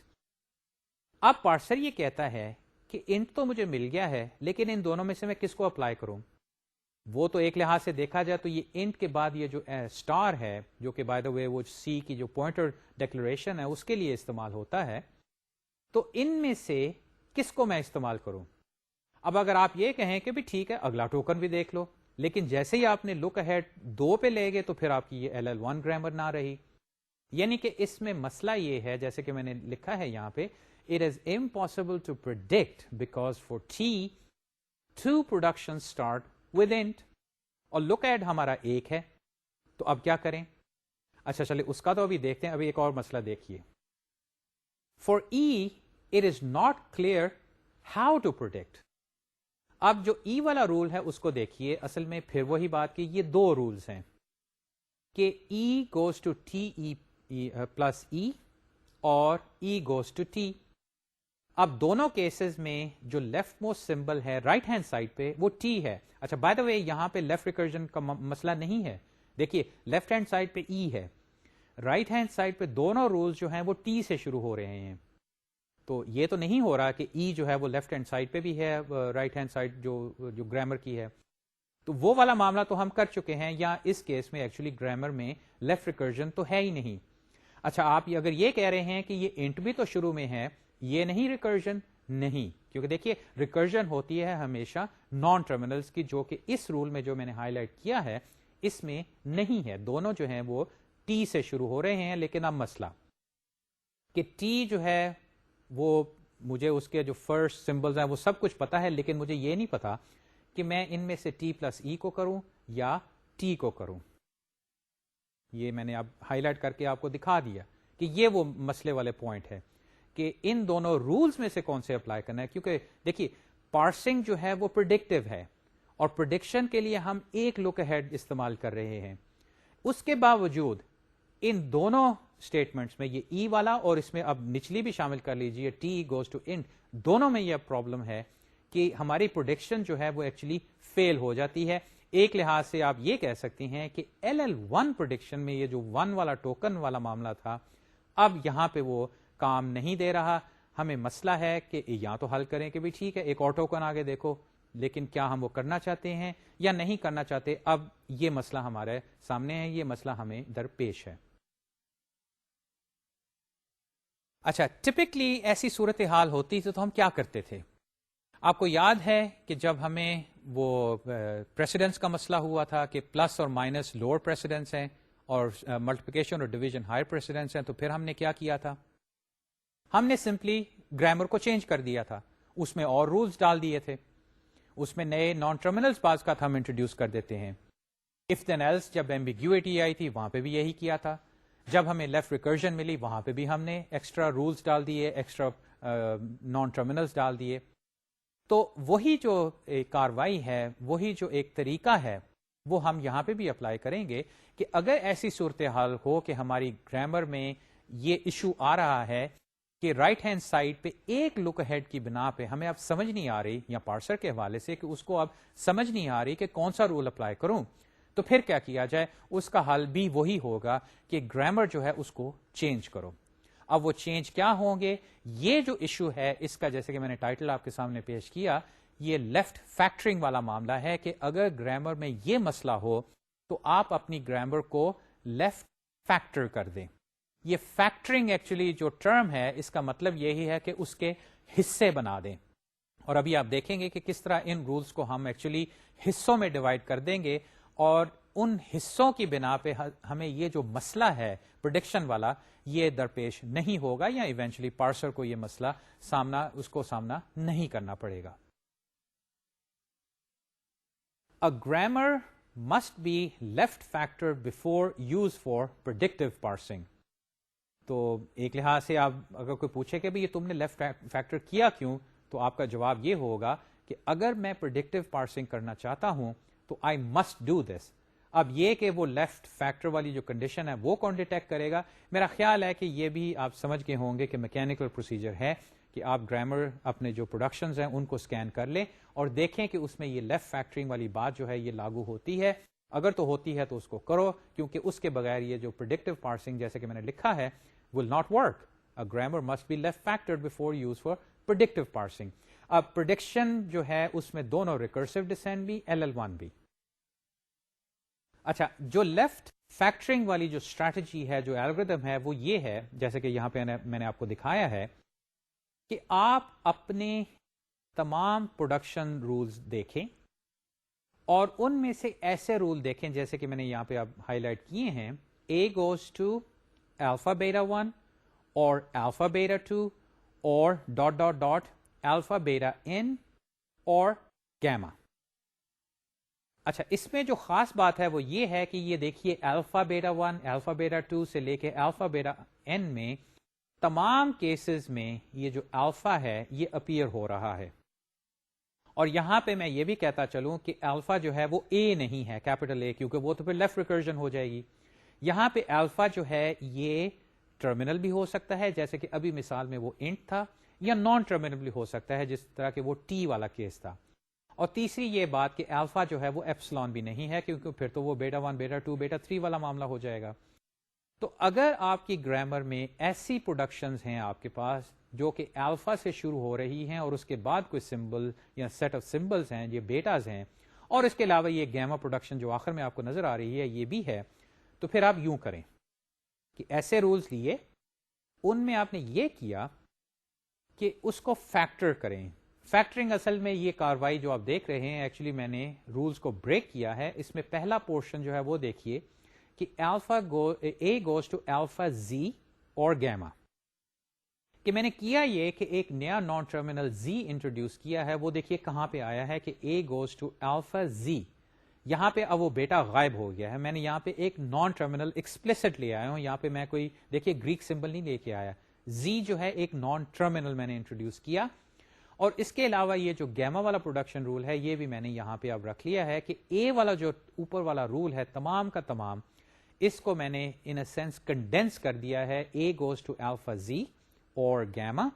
اب پارسر یہ کہتا ہے کہ انٹ تو مجھے مل گیا ہے لیکن ان دونوں میں سے میں کس کو اپلائی کروں؟ وہ تو ایک لحاظ سے دیکھا جائے تو یہ انٹ کے بعد یہ جو اسٹار ہے جو کہ بائی دا وے وہ سی کی جو پوائنٹر ڈیکلریشن ہے اس کے لیے استعمال ہوتا ہے, تو ان میں سے کس کو میں استعمال کروں؟ اب اگر آپ یہ کہیں کہ بھی ٹھیک ہے اگلا ٹوکن بھی دیکھ لو, لیکن جیسے ہی آپ نے لک ہیڈ 2 پہ لے گئے تو پھر آپ کی یہ LL1 گرامر نہ رہی. یعنی کہ اس میں مسئلہ یہ ہے جیسے کہ میں نے لکھا ہے یہاں پہ it is impossible to predict because for T two production start with int اور لک ایٹ ہمارا ایک ہے تو اب کیا کریں. اچھا چلے اس کا تو ابھی دیکھتے ہیں. ابھی ایک اور مسئلہ دیکھیے. For E it is not clear how to product. اب جو ای والا رول ہے اس کو دیکھیے. اصل میں پھر وہی بات کی یہ دو رولز ہیں کہ E goes to T E plus E اور ای گوز ٹو ٹی. اب دونوں کیسز میں جو لیفٹ موسٹ سمبل ہے رائٹ ہینڈ سائڈ پہ وہ ٹی ہے. اچھا بائی دا وے یہاں پہ لیفٹ ریکرجن کا مسئلہ نہیں ہے. دیکھیے لیفٹ ہینڈ سائڈ پہ ای ہے, رائٹ ہینڈ سائڈ پہ دونوں رولز جو ہیں وہ ٹی سے شروع ہو رہے ہیں. تو یہ تو نہیں ہو رہا کہ ای جو ہے وہ لیفٹ ہینڈ سائڈ پہ بھی ہے, رائٹ ہینڈ سائڈ جو گرامر کی ہے. تو وہ والا معاملہ تو ہم کر چکے ہیں, یا اس کیس میں ایکچولی گرامر میں لیفٹ ریکرجن تو ہے ہی نہیں. اچھا آپ اگر یہ کہہ رہے ہیں کہ یہ انٹ بھی تو شروع میں ہے, یہ نہیں ریکرجن نہیں, کیونکہ دیکھیے ریکرجن ہوتی ہے ہمیشہ نان ٹرمینلز کی, جو کہ اس رول میں جو میں نے ہائی لائٹ کیا ہے اس میں نہیں ہے. دونوں جو ہیں وہ ٹی سے شروع ہو رہے ہیں. لیکن اب مسئلہ کہ ٹی جو ہے وہ مجھے اس کے جو فرسٹ سمبلز ہیں وہ سب کچھ پتا ہے, لیکن مجھے یہ نہیں پتا کہ میں ان میں سے ٹی پلس ای کو کروں یا ٹی کو کروں. یہ میں نے اب ہائی لائٹ کر کے آپ کو دکھا دیا کہ یہ وہ مسئلے والے پوائنٹ ہے کہ ان دونوں رولز میں سے کون سے اپلائی کرنا ہے. کیونکہ دیکھیے پارسنگ جو ہے وہ پریڈکٹیو ہے اور پریڈکشن کے لیے ہم ایک لک ہیڈ استعمال کر رہے ہیں. اس کے باوجود ان دونوں اسٹیٹمنٹس میں یہ ای والا اور اس میں اب نچلی بھی شامل کر لیجئے ٹی گوز ٹو انٹ, دونوں میں یہ پرابلم ہے کہ ہماری پروڈکشن جو ہے وہ ایکچولی فیل ہو جاتی ہے. ایک لحاظ سے آپ یہ کہہ سکتے ہیں کہ LL1 پروڈکشن میں یہ جو 1 والا ٹوکن والا معاملہ تھا اب یہاں پہ وہ کام نہیں دے رہا. ہمیں مسئلہ ہے کہ یا تو حل کریں کہ بھی ٹھیک ہے ایک اور ٹوکن آگے دیکھو, لیکن کیا ہم وہ کرنا چاہتے ہیں یا نہیں کرنا چاہتے. اب یہ مسئلہ ہمارے سامنے ہے, یہ مسئلہ ہمیں درپیش ہے. اچھا ٹپکلی ایسی صورتحال ہوتی تو ہم کیا کرتے تھے. آپ کو یاد ہے کہ جب ہمیں وہ پریسیڈنس کا مسئلہ ہوا تھا کہ پلس اور مائنس لوور پریسیڈنس ہیں اور ملٹیپلیکیشن اور ڈویژن ہائر پریسیڈنس ہیں, تو پھر ہم نے کیا کیا تھا, ہم نے سمپلی گرامر کو چینج کر دیا تھا. اس میں اور رولز ڈال دیے تھے, اس میں نئے نان ٹرمینلز بعض کا ہم انٹروڈیوس کر دیتے ہیں. اف دین ایلس جب ایمبیگوٹی آئی تھی وہاں پہ بھی یہی کیا تھا. جب ہمیں لیفٹ ریکرجن ملی وہاں پہ بھی ہم نے ایکسٹرا رولز ڈال دیے, ایکسٹرا نان ٹرمینلز ڈال دیے. تو وہی جو ایک کاروائی ہے, وہی جو ایک طریقہ ہے وہ ہم یہاں پہ بھی اپلائی کریں گے کہ اگر ایسی صورتحال ہو کہ ہماری گرامر میں یہ ایشو آ رہا ہے کہ رائٹ ہینڈ سائڈ پہ ایک لک ہیڈ کی بنا پہ ہمیں اب سمجھ نہیں آ رہی, یا پارسر کے حوالے سے کہ اس کو اب سمجھ نہیں آ رہی کہ کون سا رول اپلائی کروں, تو پھر کیا کیا جائے. اس کا حل بھی وہی ہوگا کہ گرامر جو ہے اس کو چینج کرو. اب وہ چینج کیا ہوں گے, یہ جو ایشو ہے اس کا جیسے کہ میں نے ٹائٹل آپ کے سامنے پیش کیا, یہ لیفٹ فیکٹرنگ والا معاملہ ہے کہ اگر گرامر میں یہ مسئلہ ہو تو آپ اپنی گرامر کو لیفٹ فیکٹر کر دیں. یہ فیکٹرنگ ایکچولی جو ٹرم ہے اس کا مطلب یہی ہے کہ اس کے حصے بنا دیں. اور ابھی آپ دیکھیں گے کہ کس طرح ان رولز کو ہم ایکچولی حصوں میں ڈیوائڈ کر دیں گے, اور ان حصوں کی بنا پہ ہمیں یہ جو مسئلہ ہے پریڈکشن والا یہ درپیش نہیں ہوگا, یا ایونچولی پارسر کو یہ مسئلہ اس کو سامنا نہیں کرنا پڑے گا. A grammar must be left factor before use for predictive parsing. تو ایک لحاظ سے آپ اگر کوئی پوچھے کہ بھی یہ تم نے لیفٹ فیکٹر کیا کیوں, تو آپ کا جواب یہ ہوگا کہ اگر میں پریڈکٹیو پارسنگ کرنا چاہتا ہوں تو آئی مسٹ ڈو دس. اب یہ کہ وہ لیفٹ فیکٹر والی جو کنڈیشن ہے وہ کون ڈیٹیکٹ کرے گا, میرا خیال ہے کہ یہ بھی آپ سمجھ گئے ہوں گے کہ میکینیکل پروسیجر ہے کہ آپ گرامر اپنے جو پروڈکشنز ہیں ان کو اسکین کر لیں اور دیکھیں کہ اس میں یہ لیفٹ فیکٹرنگ والی بات جو ہے یہ لاگو ہوتی ہے. اگر تو ہوتی ہے تو اس کو کرو, کیونکہ اس کے بغیر یہ جو پریڈکٹیو پارسنگ جیسے کہ میں نے لکھا ہے will not work. A grammar must be left factored before use for predictive parsing. اب prediction جو ہے اس میں دونوں recursive descent بھی LL1 بھی. اچھا جو لیفٹ فیکٹرنگ والی جو اسٹریٹجی ہے, جو الگوریتھم ہے, وہ یہ ہے جیسے کہ یہاں پہ میں نے آپ کو دکھایا ہے کہ آپ اپنے تمام پروڈکشن رولز دیکھیں اور ان میں سے ایسے رول دیکھیں جیسے کہ میں نے یہاں پہ آپ ہائی لائٹ کیے ہیں, A goes to alpha beta 1 or alpha beta 2 or dot dot dot alpha beta n or gamma. اچھا اس میں جو خاص بات ہے وہ یہ ہے کہ یہ دیکھیے الفا بیٹا 1 الفا بیٹا 2 سے لے کے الفا بیٹا n میں تمام کیسز میں یہ جو الفا ہے یہ اپیئر ہو رہا ہے. اور یہاں پہ میں یہ بھی کہتا چلوں کہ الفا جو ہے وہ اے نہیں ہے کیپٹل اے, کیونکہ وہ تو پھر لیفٹ ریکرجن ہو جائے گی. یہاں پہ الفا جو ہے یہ ٹرمینل بھی ہو سکتا ہے جیسے کہ ابھی مثال میں وہ انٹ تھا, یا نان ٹرمینل بھی ہو سکتا ہے جس طرح کہ وہ ٹی والا کیس تھا. اور تیسری یہ بات کہ الفا جو ہے وہ ایپسلون بھی نہیں ہے, کیونکہ پھر تو وہ بیٹا 1 بیٹا 2 بیٹا 3 والا معاملہ ہو جائے گا. تو اگر آپ کی گرامر میں ایسی پروڈکشنز ہیں آپ کے پاس جو کہ الفا سے شروع ہو رہی ہیں اور اس کے بعد کوئی سمبل یا سیٹ آف سمبلز ہیں, یہ بیٹاز ہیں, اور اس کے علاوہ یہ گیما پروڈکشن جو آخر میں آپ کو نظر آ رہی ہے یہ بھی ہے, تو پھر آپ یوں کریں کہ ایسے رولز لیے, ان میں آپ نے یہ کیا کہ اس کو فیکٹر کریں. فیکٹرنگ اصل میں یہ کاروائی جو آپ دیکھ رہے ہیں, ایکچولی میں نے رولز کو بریک کیا ہے. اس میں پہلا پورشن جو ہے وہ دیکھیے کہ اے گوز ٹو الفا زی اور گیما, کہ میں نے کیا یہ کہ ایک نیا نان ٹرمینل زی انٹروڈیوس کیا ہے. وہ دیکھیے کہاں پہ آیا ہے کہ اے گوز ٹو الفا زی, یہاں پہ اب وہ بیٹا غائب ہو گیا ہے. میں نے یہاں پہ ایک نان ٹرمینل ایکسپلیسٹ لے آیا ہوں, یہاں پہ میں کوئی دیکھیے گریک سمبل نہیں لے کے آیا. زی جو ہے ایک نان ٹرمینل میں نے انٹروڈیوس کیا, اور اس کے علاوہ یہ جو گیما والا پروڈکشن رول ہے یہ بھی میں نے یہاں پہ اب رکھ لیا ہے کہ اے والا جو اوپر والا رول ہے تمام کا تمام, اس کو میں نے ان اے سینس کنڈینس کر دیا ہے اے گوز ٹو الفا زی اور گیما.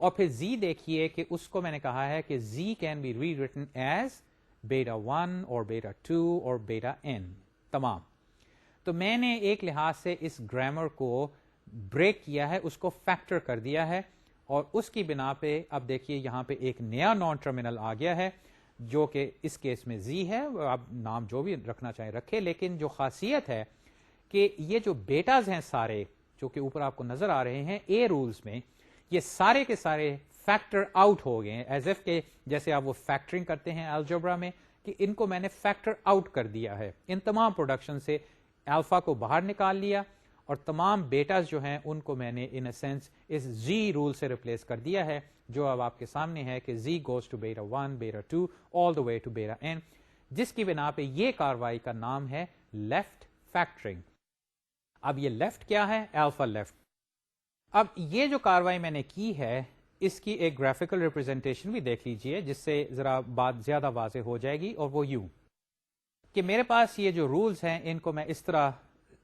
اور پھر زی دیکھیے کہ اس کو میں نے کہا ہے کہ Z can be rewritten as beta 1 اور بیٹا 2 اور بیٹا n تمام. تو میں نے ایک لحاظ سے اس گرامر کو بریک کیا ہے, اس کو فیکٹر کر دیا ہے, اور اس کی بنا پہ اب دیکھیے یہاں پہ ایک نیا نان ٹرمینل آ گیا ہے جو کہ اس کیس میں زی ہے. آپ نام جو بھی رکھنا چاہیں رکھے, لیکن جو خاصیت ہے کہ یہ جو بیٹاز ہیں سارے جو کہ اوپر آپ کو نظر آ رہے ہیں اے رولز میں, یہ سارے کے سارے فیکٹر آؤٹ ہو گئے ہیں, ایز ایف کہ جیسے آپ وہ فیکٹرنگ کرتے ہیں الجبرا میں, کہ ان کو میں نے فیکٹر آؤٹ کر دیا ہے. ان تمام پروڈکشن سے الفا کو باہر نکال لیا, اور تمام بیٹاز جو ہیں ان کو میں نے ان اے سینس اس زی رول سے ریپلیس کر دیا ہے, جو اب آپ کے سامنے ہے کہ Z goes to beta 1 beta 2 all the way to beta n, جس کی بنا پہ یہ کاروائی کا نام ہے لیفٹ فیکٹرنگ. اب یہ لیفٹ کیا ہے؟ Alpha left. اب یہ جو کاروائی میں نے کی ہے اس کی ایک گرافیکل ریپرزینٹیشن بھی دیکھ لیجئے جس سے ذرا بات زیادہ واضح ہو جائے گی, اور وہ یوں کہ میرے پاس یہ جو رولز ہیں ان کو میں اس طرح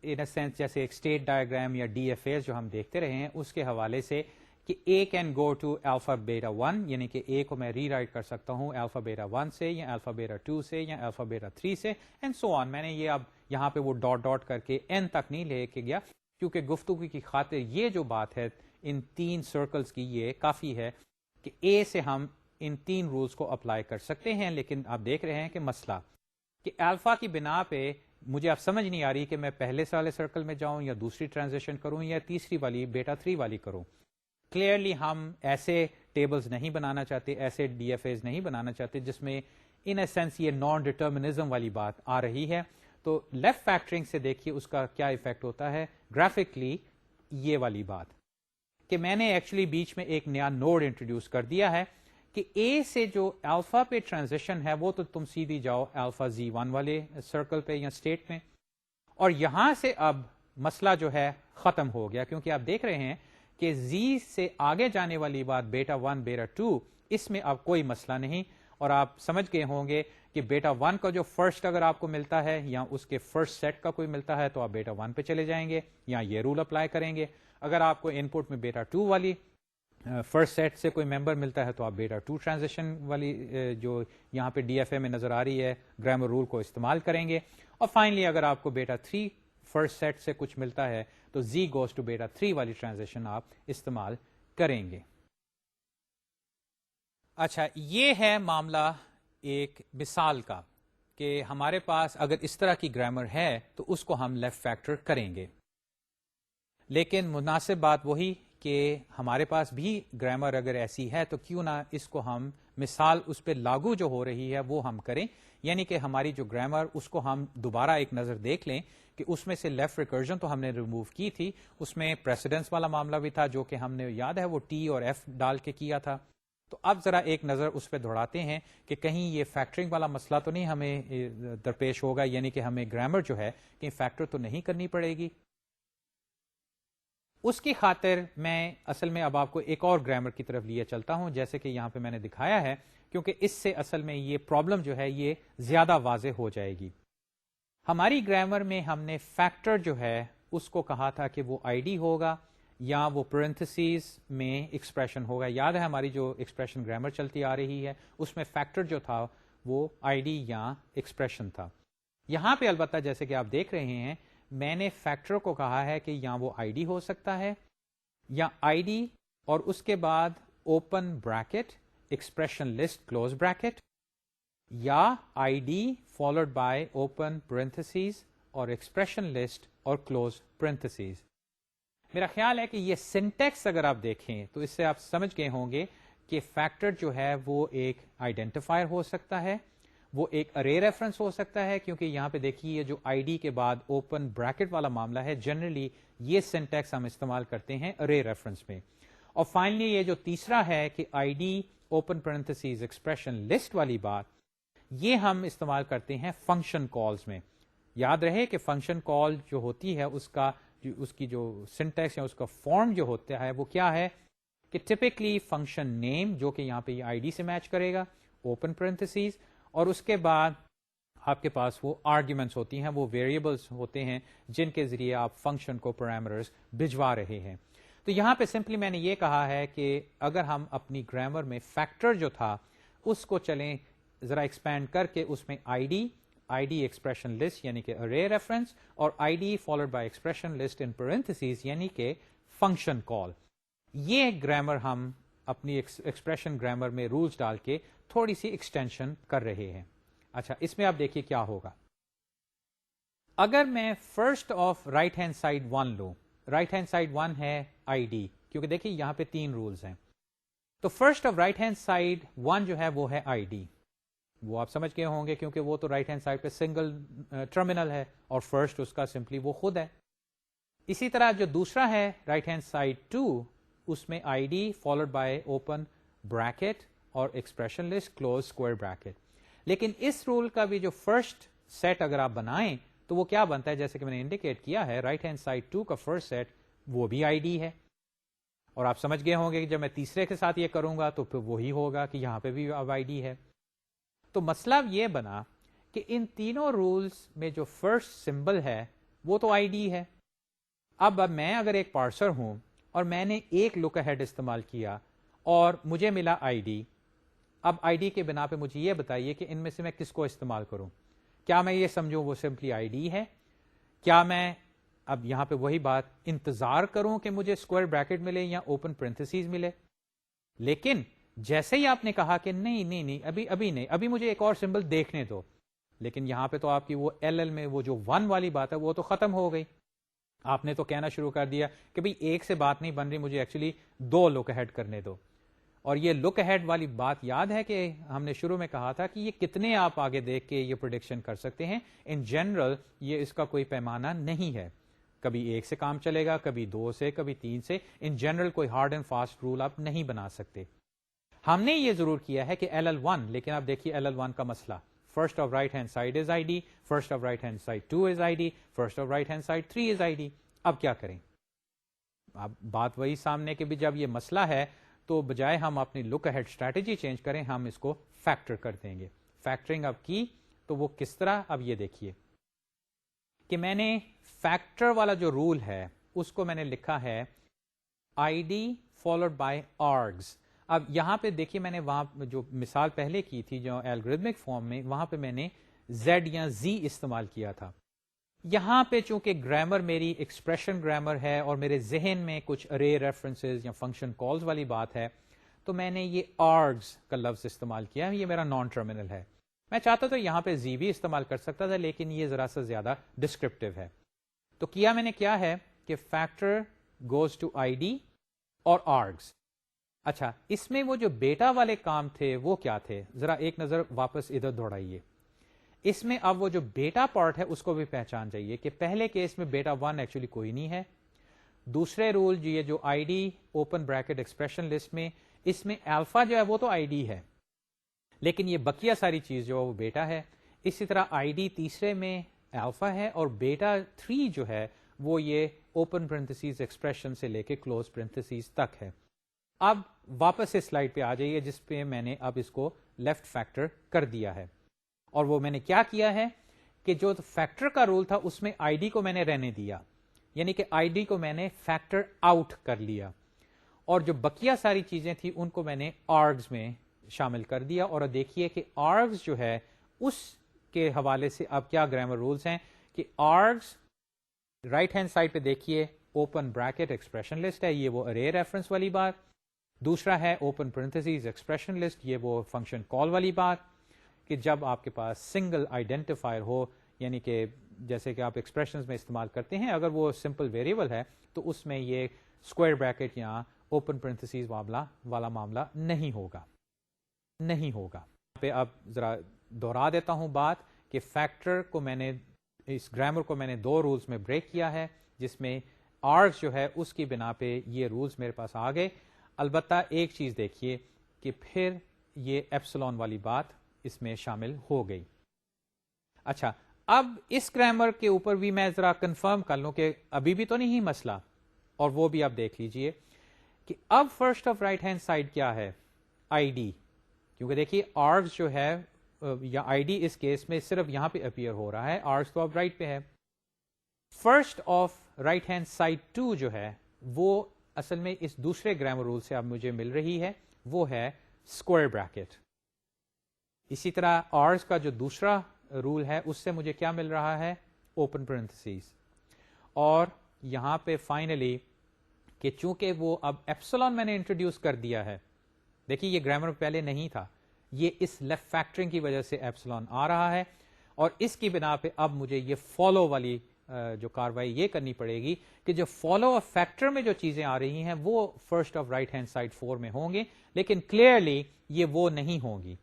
ان اے سینس جیسے ایک اسٹیٹ ڈائیگرام یا ڈی ایف ایز جو ہم دیکھتے رہے ہیں اس کے حوالے سے, کہ A can go to alpha beta 1, یعنی کہ اے کو میں ری رائٹ کر سکتا ہوں الفا بیٹا 1 سے, یا الفا بیٹا 2 سے, یا الفا بیٹا 3 سے, اینڈ سو آن. میں نے یہ اب یہاں پہ وہ ڈاٹ ڈاٹ کر کے n تک نہیں لے کے گیا, کیونکہ گفتگو کی خاطر یہ جو بات ہے ان 3 سرکلز کی یہ کافی ہے کہ اے سے ہم ان 3 رولز کو اپلائی کر سکتے ہیں. لیکن آپ دیکھ رہے ہیں کہ مسئلہ کہ الفا کی بنا پہ مجھے اب سمجھ نہیں آ رہی کہ میں پہلے والے سرکل میں جاؤں یا دوسری ٹرانزیشن کروں یا تیسری والی بیٹا 3 والی کروں. کلیئرلی ہم ایسے ٹیبلز نہیں بنانا چاہتے, ایسے ڈی ایف ایز نہیں بنانا چاہتے جس میں ان اے سینس یہ نان ڈیٹرمنزم والی بات آ رہی ہے. تو لیفٹ فیکٹرنگ سے دیکھیے اس کا کیا ایفیکٹ ہوتا ہے گرافکلی, یہ والی بات کہ میں نے ایکچولی بیچ میں ایک نیا نوڈ انٹروڈیوس کر دیا ہے کہ اے سے جو الفا پہ ٹرانزیشن ہے وہ تو تم سیدھی جاؤ الفا زی 1 والے سرکل پہ یا اسٹیٹ میں, اور یہاں سے اب مسئلہ جو ہے ختم ہو گیا, کیونکہ آپ دیکھ رہے ہیں کہ زی سے آگے جانے والی بات بیٹا 1 بیٹا 2 اس میں اب کوئی مسئلہ نہیں. اور آپ سمجھ گئے ہوں گے کہ بیٹا 1 کا جو فرسٹ اگر آپ کو ملتا ہے یا اس کے فرسٹ سیٹ کا کوئی ملتا ہے تو آپ بیٹا 1 پہ چلے جائیں گے یا یہ رول اپلائی کریں گے. اگر آپ کو ان پٹ میں بیٹا 2 والی فرسٹ سیٹ سے کوئی ممبر ملتا ہے تو آپ بیٹا 2 ٹرانزیشن والی جو یہاں پہ ڈی ایف اے میں نظر آ رہی ہے گرامر رول کو استعمال کریں گے. اور فائنلی اگر آپ کو بیٹا 3 فرسٹ سیٹ سے کچھ ملتا ہے تو زی گوز ٹو بیٹا 3 والی ٹرانزیشن آپ استعمال کریں گے. اچھا, یہ ہے معاملہ ایک مثال کا کہ ہمارے پاس اگر اس طرح کی گرامر ہے تو اس کو ہم لیفٹ فیکٹر کریں گے. لیکن مناسب بات وہی کہ ہمارے پاس بھی گرامر اگر ایسی ہے تو کیوں نہ اس کو ہم مثال اس پہ لاگو جو ہو رہی ہے وہ ہم کریں، یعنی کہ ہماری جو گرامر اس کو ہم دوبارہ ایک نظر دیکھ لیں کہ اس میں سے لیفٹ ریکرجن تو ہم نے ریموو کی تھی، اس میں پریسیڈنس والا معاملہ بھی تھا جو کہ ہم نے یاد ہے وہ ٹی اور ایف ڈال کے کیا تھا. تو اب ذرا ایک نظر اس پہ دوڑاتے ہیں کہ کہیں یہ فیکٹرنگ والا مسئلہ تو نہیں ہمیں درپیش ہوگا، یعنی کہ ہمیں گرامر جو ہے کہیں فیکٹر تو نہیں کرنی پڑے گی. اس کی خاطر میں اصل میں اب آپ کو ایک اور گرامر کی طرف لیے چلتا ہوں جیسے کہ یہاں پہ میں نے دکھایا ہے، کیونکہ اس سے اصل میں یہ پرابلم جو ہے یہ زیادہ واضح ہو جائے گی. ہماری گرامر میں ہم نے فیکٹر جو ہے اس کو کہا تھا کہ وہ آئی ڈی ہوگا یا وہ پرنتھسیز میں ایکسپریشن ہوگا. یاد ہے ہماری جو ایکسپریشن گرامر چلتی آ رہی ہے اس میں فیکٹر جو تھا وہ آئی ڈی یا ایکسپریشن تھا. یہاں پہ البتہ جیسے کہ آپ دیکھ رہے ہیں میں نے فیکٹر کو کہا ہے کہ یا وہ آئی ڈی ہو سکتا ہے یا آئی ڈی اور اس کے بعد open bracket expression list close bracket, یا I D followed by open parentheses اور ایکسپریشن لسٹ اور کلوز پرنتھسیز. میرا خیال ہے کہ یہ سنٹیکس اگر آپ دیکھیں تو اس سے آپ سمجھ گئے ہوں گے کہ فیکٹر جو ہے وہ ایک آئیڈینٹیفائر ہو سکتا ہے، وہ ایک ارے ریفرنس ہو سکتا ہے، کیونکہ یہاں پہ دیکھیے جو آئی ڈی کے بعد اوپن بریکٹ والا معاملہ ہے جنرلی یہ سنٹیکس ہم استعمال کرتے ہیں ارے ریفرنس میں. اور فائنلی یہ جو تیسرا ہے کہ آئی D open parentheses expression list والی بات، یہ ہم استعمال کرتے ہیں فنکشن کالز میں. یاد رہے کہ فنکشن کال جو ہوتی ہے اس کی جو سنٹیکس یا اس کا فارم جو ہوتا ہے وہ کیا ہے کہ ٹپکلی فنکشن نیم جو کہ یہاں پہ یہ آئی ڈی سے میچ کرے گا اوپن پرنتھسیز، اور اس کے بعد آپ کے پاس وہ آرگیومنٹس ہوتی ہیں، وہ ویریبلس ہوتے ہیں جن کے ذریعے آپ فنکشن کو پیرامیٹرز بھجوا رہے ہیں. تو یہاں پہ سمپلی میں نے یہ کہا ہے کہ اگر ہم اپنی گرامر میں فیکٹر جو تھا اس کو چلیں ذرا ایکسپینڈ کر کے اس میں آئی ڈی ایکسپریشن لسٹ یعنی کہ ارے ریفرنس اور I D followed by expression list in parentheses یعنی کہ فنکشن کال، یہ گرامر ہم اپنی ایکسپریشن گرامر میں رولز ڈال کے تھوڑی سی ایکسٹینشن کر رہے ہیں. اچھا اس میں آپ دیکھیے کیا ہوگا. اگر میں first of right hand side 1 لوں، رائٹ ہینڈ سائڈ 1 ہے آئی ڈی، کیونکہ دیکھیے یہاں پہ 3 رولز ہیں. تو first of right hand side 1 جو ہے وہ ہے آئی ڈی، وہ آپ سمجھ گئے ہوں گے کیونکہ وہ تو رائٹ ہینڈ سائڈ پہ سنگل ٹرمینل ہے اور فرسٹ اس کا سمپلی وہ خود ہے. اسی طرح جو دوسرا ہے رائٹ ہینڈ سائڈ 2 اس میں I D followed by open bracket اور expression list close square bracket. لیکن اس رول کا بھی جو فرسٹ سیٹ اگر آپ بنائیں تو وہ کیا بنتا ہے، جیسے کہ میں نے انڈیکیٹ کیا ہے رائٹ ہینڈ سائڈ 2 کا فرسٹ سیٹ وہ بھی آئی ڈی ہے. اور آپ سمجھ گئے ہوں گے کہ جب میں تیسرے کے ساتھ یہ کروں گا تو پھر وہی ہوگا کہ یہاں پہ بھی اب آئی ڈی ہے. تو مسئلہ یہ بنا کہ ان تینوں رولز میں جو فرسٹ سمبل ہے وہ تو آئی ڈی ہے. اب میں اگر ایک پارسر ہوں اور میں نے ایک لک ہیڈ استعمال کیا اور مجھے ملا آئی ڈی، اب آئی ڈی کے بنا پہ مجھے یہ بتائیے کہ ان میں سے میں کس کو استعمال کروں. کیا میں یہ سمجھوں وہ سمپلی آئی ڈی ہے؟ کیا میں اب یہاں پہ وہی بات انتظار کروں کہ مجھے اسکوائر بریکٹ ملے یا اوپن پرنتھسیز ملے؟ لیکن جیسے ہی آپ نے کہا کہ نہیں ابھی نہیں، ابھی مجھے ایک اور سمبل دیکھنے دو، لیکن یہاں پہ تو آپ کی وہ ایل میں وہ جو 1 والی بات ہے وہ تو ختم ہو گئی. آپ نے تو کہنا شروع کر دیا کہ بھئی ایک سے بات نہیں بن رہی، مجھے ایکچولی 2 لک ہیڈ کرنے دو. اور یہ لک ہیڈ والی بات یاد ہے کہ ہم نے شروع میں کہا تھا کہ یہ کتنے آپ آگے دیکھ کے یہ پریڈکشن کر سکتے ہیں. ان جنرل یہ اس کا کوئی پیمانہ نہیں ہے، کبھی 1 سے کام چلے گا، کبھی 2 سے، کبھی 3 سے. ان جنرل کوئی ہارڈ اینڈ فاسٹ رول آپ نہیں بنا سکتے. ہم نے یہ ضرور کیا ہے کہ LL1، لیکن آپ دیکھیے LL1 کا مسئلہ first of right hand side is I D, first of right hand side 2 is I D, first of right hand side 3 is I D. اب کیا کریں؟ اب بات وہی سامنے کہ بھی جب یہ مسئلہ ہے تو بجائے ہم اپنی لک ہیڈ اسٹریٹجی چینج کریں ہم اس کو فیکٹر کر دیں گے. فیکٹرنگ اب کی تو وہ کس طرح، اب یہ دیکھیے کہ میں نے فیکٹر والا جو رول ہے اس کو میں نے لکھا ہے آئی ڈی فالوڈ بائی آرگز. اب یہاں پہ دیکھیے میں نے وہاں جو مثال پہلے کی تھی جو الگورتھمک فارم میں، وہاں پہ میں نے Z یا Z استعمال کیا تھا. یہاں پہ چونکہ گرامر میری ایکسپریشن گرامر ہے اور میرے ذہن میں کچھ ارے ریفرنسز یا فنکشن کالز والی بات ہے تو میں نے یہ آرگز کا لفظ استعمال کیا. یہ میرا نان ٹرمینل ہے. میں چاہتا تو یہاں پہ Z بھی استعمال کر سکتا تھا لیکن یہ ذرا سا زیادہ ڈسکرپٹیو ہے. تو کیا میں نے کیا ہے کہ factor goes to I D اور آرگز. اچھا اس میں وہ جو بیٹا والے کام تھے وہ کیا تھے؟ ذرا ایک نظر واپس ادھر دوڑائیے. اس میں اب وہ جو بیٹا پارٹ ہے اس کو بھی پہچان جائیے کہ پہلے کیس میں بیٹا 1 ایکچولی کوئی نہیں ہے. دوسرے رول یہ جو آئی D open bracket expression list میں، اس میں الفا جو ہے وہ تو آئی ڈی ہے، لیکن یہ بقیہ ساری چیز جو ہے وہ بیٹا ہے. اسی طرح آئی ڈی تیسرے میں الفا ہے، اور بیٹا 3 جو ہے وہ یہ اوپن پرنتھسیز ایکسپریشن سے لے کے کلوز پرنتھسیز تک ہے. اب واپس اس سلائڈ پہ آ جائیے جس پہ میں نے اب اس کو لیفٹ فیکٹر کر دیا ہے. اور وہ میں نے کیا کیا ہے کہ جو فیکٹر کا رول تھا اس میں آئی ڈی کو میں نے رہنے دیا، یعنی کہ آئی ڈی کو میں نے فیکٹر آؤٹ کر لیا، اور جو بقیہ ساری چیزیں تھیں ان کو میں نے آرگز میں شامل کر دیا. اور دیکھیے کہ آرگز جو ہے اس کے حوالے سے اب کیا گرامر رولز ہیں کہ آرگز رائٹ ہینڈ سائڈ پہ دیکھیے اوپن بریکٹ ایکسپریشن لسٹ ہے، یہ وہ ارے ریفرنس والی بات. دوسرا ہے اوپن پرنتھسیز ایکسپریشن لسٹ، یہ وہ فنکشن کال والی بات کہ جب آپ کے پاس سنگل آئیڈینٹیفائر ہو، یعنی کہ جیسے کہ آپ ایکسپریشنز میں استعمال کرتے ہیں، اگر وہ سمپل ویریبل ہے تو اس میں یہ اسکوائر بریکٹ یا اوپن پرنتھسیز والا معاملہ نہیں ہوگا. پہ اب ذرا دوہرا دیتا ہوں بات کہ فیکٹر کو میں نے اس گرامر کو میں نے 2 رولز میں بریک کیا ہے، جس میں آرگز جو ہے اس کی بنا پہ یہ رولز میرے پاس آ گئے. البتہ ایک چیز دیکھیے کہ پھر یہ ایپسلون والی بات اس میں شامل ہو گئی. اچھا اب اس گرامر کے اوپر بھی میں ذرا کنفرم کر لوں کہ ابھی بھی تو نہیں مسئلہ، اور وہ بھی آپ دیکھ لیجئے کہ اب first of right hand side کیا ہے؟ I D. کیونکہ دیکھیے آرگز جو ہے یا آئی ڈی اس کیس میں صرف یہاں پہ اپیئر ہو رہا ہے، آرگز تو اب رائٹ پہ ہے. First of right hand side 2 جو ہے وہ اصل میں اس دوسرے گرامر رول سے اب مجھے مل رہی ہے، وہ ہے اسکوائر بریکٹ. اسی طرح آرگز کا جو دوسرا رول ہے اس سے مجھے کیا مل رہا ہے؟ Open parentheses. اور یہاں پہ فائنلی کہ چونکہ وہ اب ایپسلون میں نے انٹروڈیوس کر دیا ہے، دیکھیے یہ گرامر پہلے نہیں تھا، یہ اس لیفٹ فیکٹرنگ کی وجہ سے ایپسلون آ رہا ہے، اور اس کی بنا پہ اب مجھے یہ فالو والی جو کاروائی یہ کرنی پڑے گی کہ جو فالو آف فیکٹر میں جو چیزیں آ رہی ہیں وہ first of right hand side 4 میں ہوں گے، لیکن کلیئرلی یہ وہ نہیں ہوں گی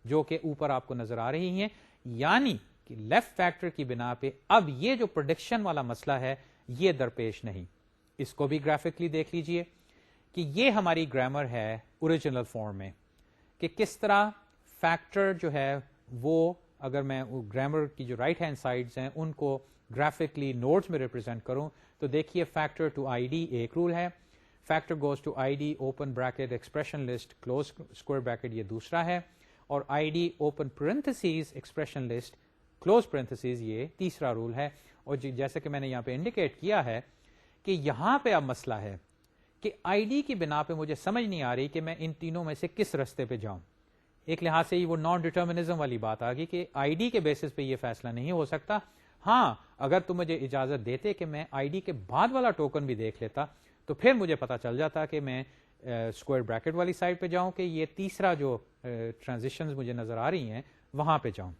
جو کہ اوپر آپ کو نظر آ رہی ہیں. یعنی کہ لیفٹ فیکٹر کی بنا پہ اب یہ جو پروڈکشن والا مسئلہ ہے یہ درپیش نہیں. اس کو بھی گرافکلی دیکھ لیجئے کہ یہ ہماری گرامر ہے اوریجنل فارم میں، کہ کس طرح فیکٹر جو ہے وہ اگر میں گرامر کی جو رائٹ ہینڈ سائڈز ہیں ان کو گرافکلی نوٹس میں ریپرزینٹ کروں تو دیکھیے فیکٹر ٹو آئی ڈی ایک رول ہے، factor goes to I D open bracket expression list close square bracket یہ دوسرا ہے، اور I D open parentheses expression list close parentheses یہ تیسرا رول ہے. اور جیسے کہ میں نے یہاں پہ انڈیکیٹ کیا ہے کہ یہاں پہ اب مسئلہ ہے کہ آئی ڈی کی بنا پہ مجھے سمجھ نہیں آ رہی کہ میں ان تینوں میں سے کس رستے پہ جاؤں. ایک لحاظ سے وہ نان ڈیٹرمنزم والی بات آ گئی کہ آئی ڈی کے بیسس پہ یہ فیصلہ نہیں ہو سکتا. ہاں اگر تم مجھے اجازت دیتے کہ میں آئی ڈی کے بعد والا ٹوکن بھی دیکھ لیتا تو پھر مجھے پتا چل جاتا کہ میں اسکوائر بریکٹ والی سائڈ پہ جاؤں کہ یہ تیسرا جو ٹرانزیشنز مجھے نظر آ رہی ہیں وہاں پہ جاؤں.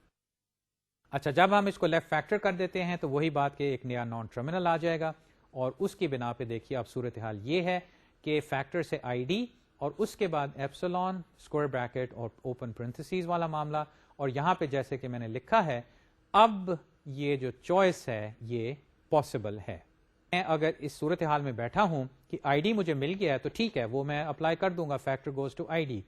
اچھا جب ہم اس کو لیفٹ فیکٹر کر دیتے ہیں تو وہی بات کہ ایک نیا نان ٹرمینل آ جائے گا، اور اس کی بنا پہ دیکھیے اب صورتحال یہ ہے کہ فیکٹر سے آئی ڈی اور اس کے بعد ایپسلون اسکوائر بریکٹ اور اوپن پرنتھسیز والا معاملہ. اور یہاں پہ جیسے کہ میں نے لکھا ہے اب یہ جو چوائس ہے یہ پاسبل ہے. میں اگر اس صورتحال میں بیٹھا ہوں کہ آئی ڈی مجھے مل گیا ہے تو ٹھیک ہے وہ میں اپلائی کر دوں گا factor goes to I D,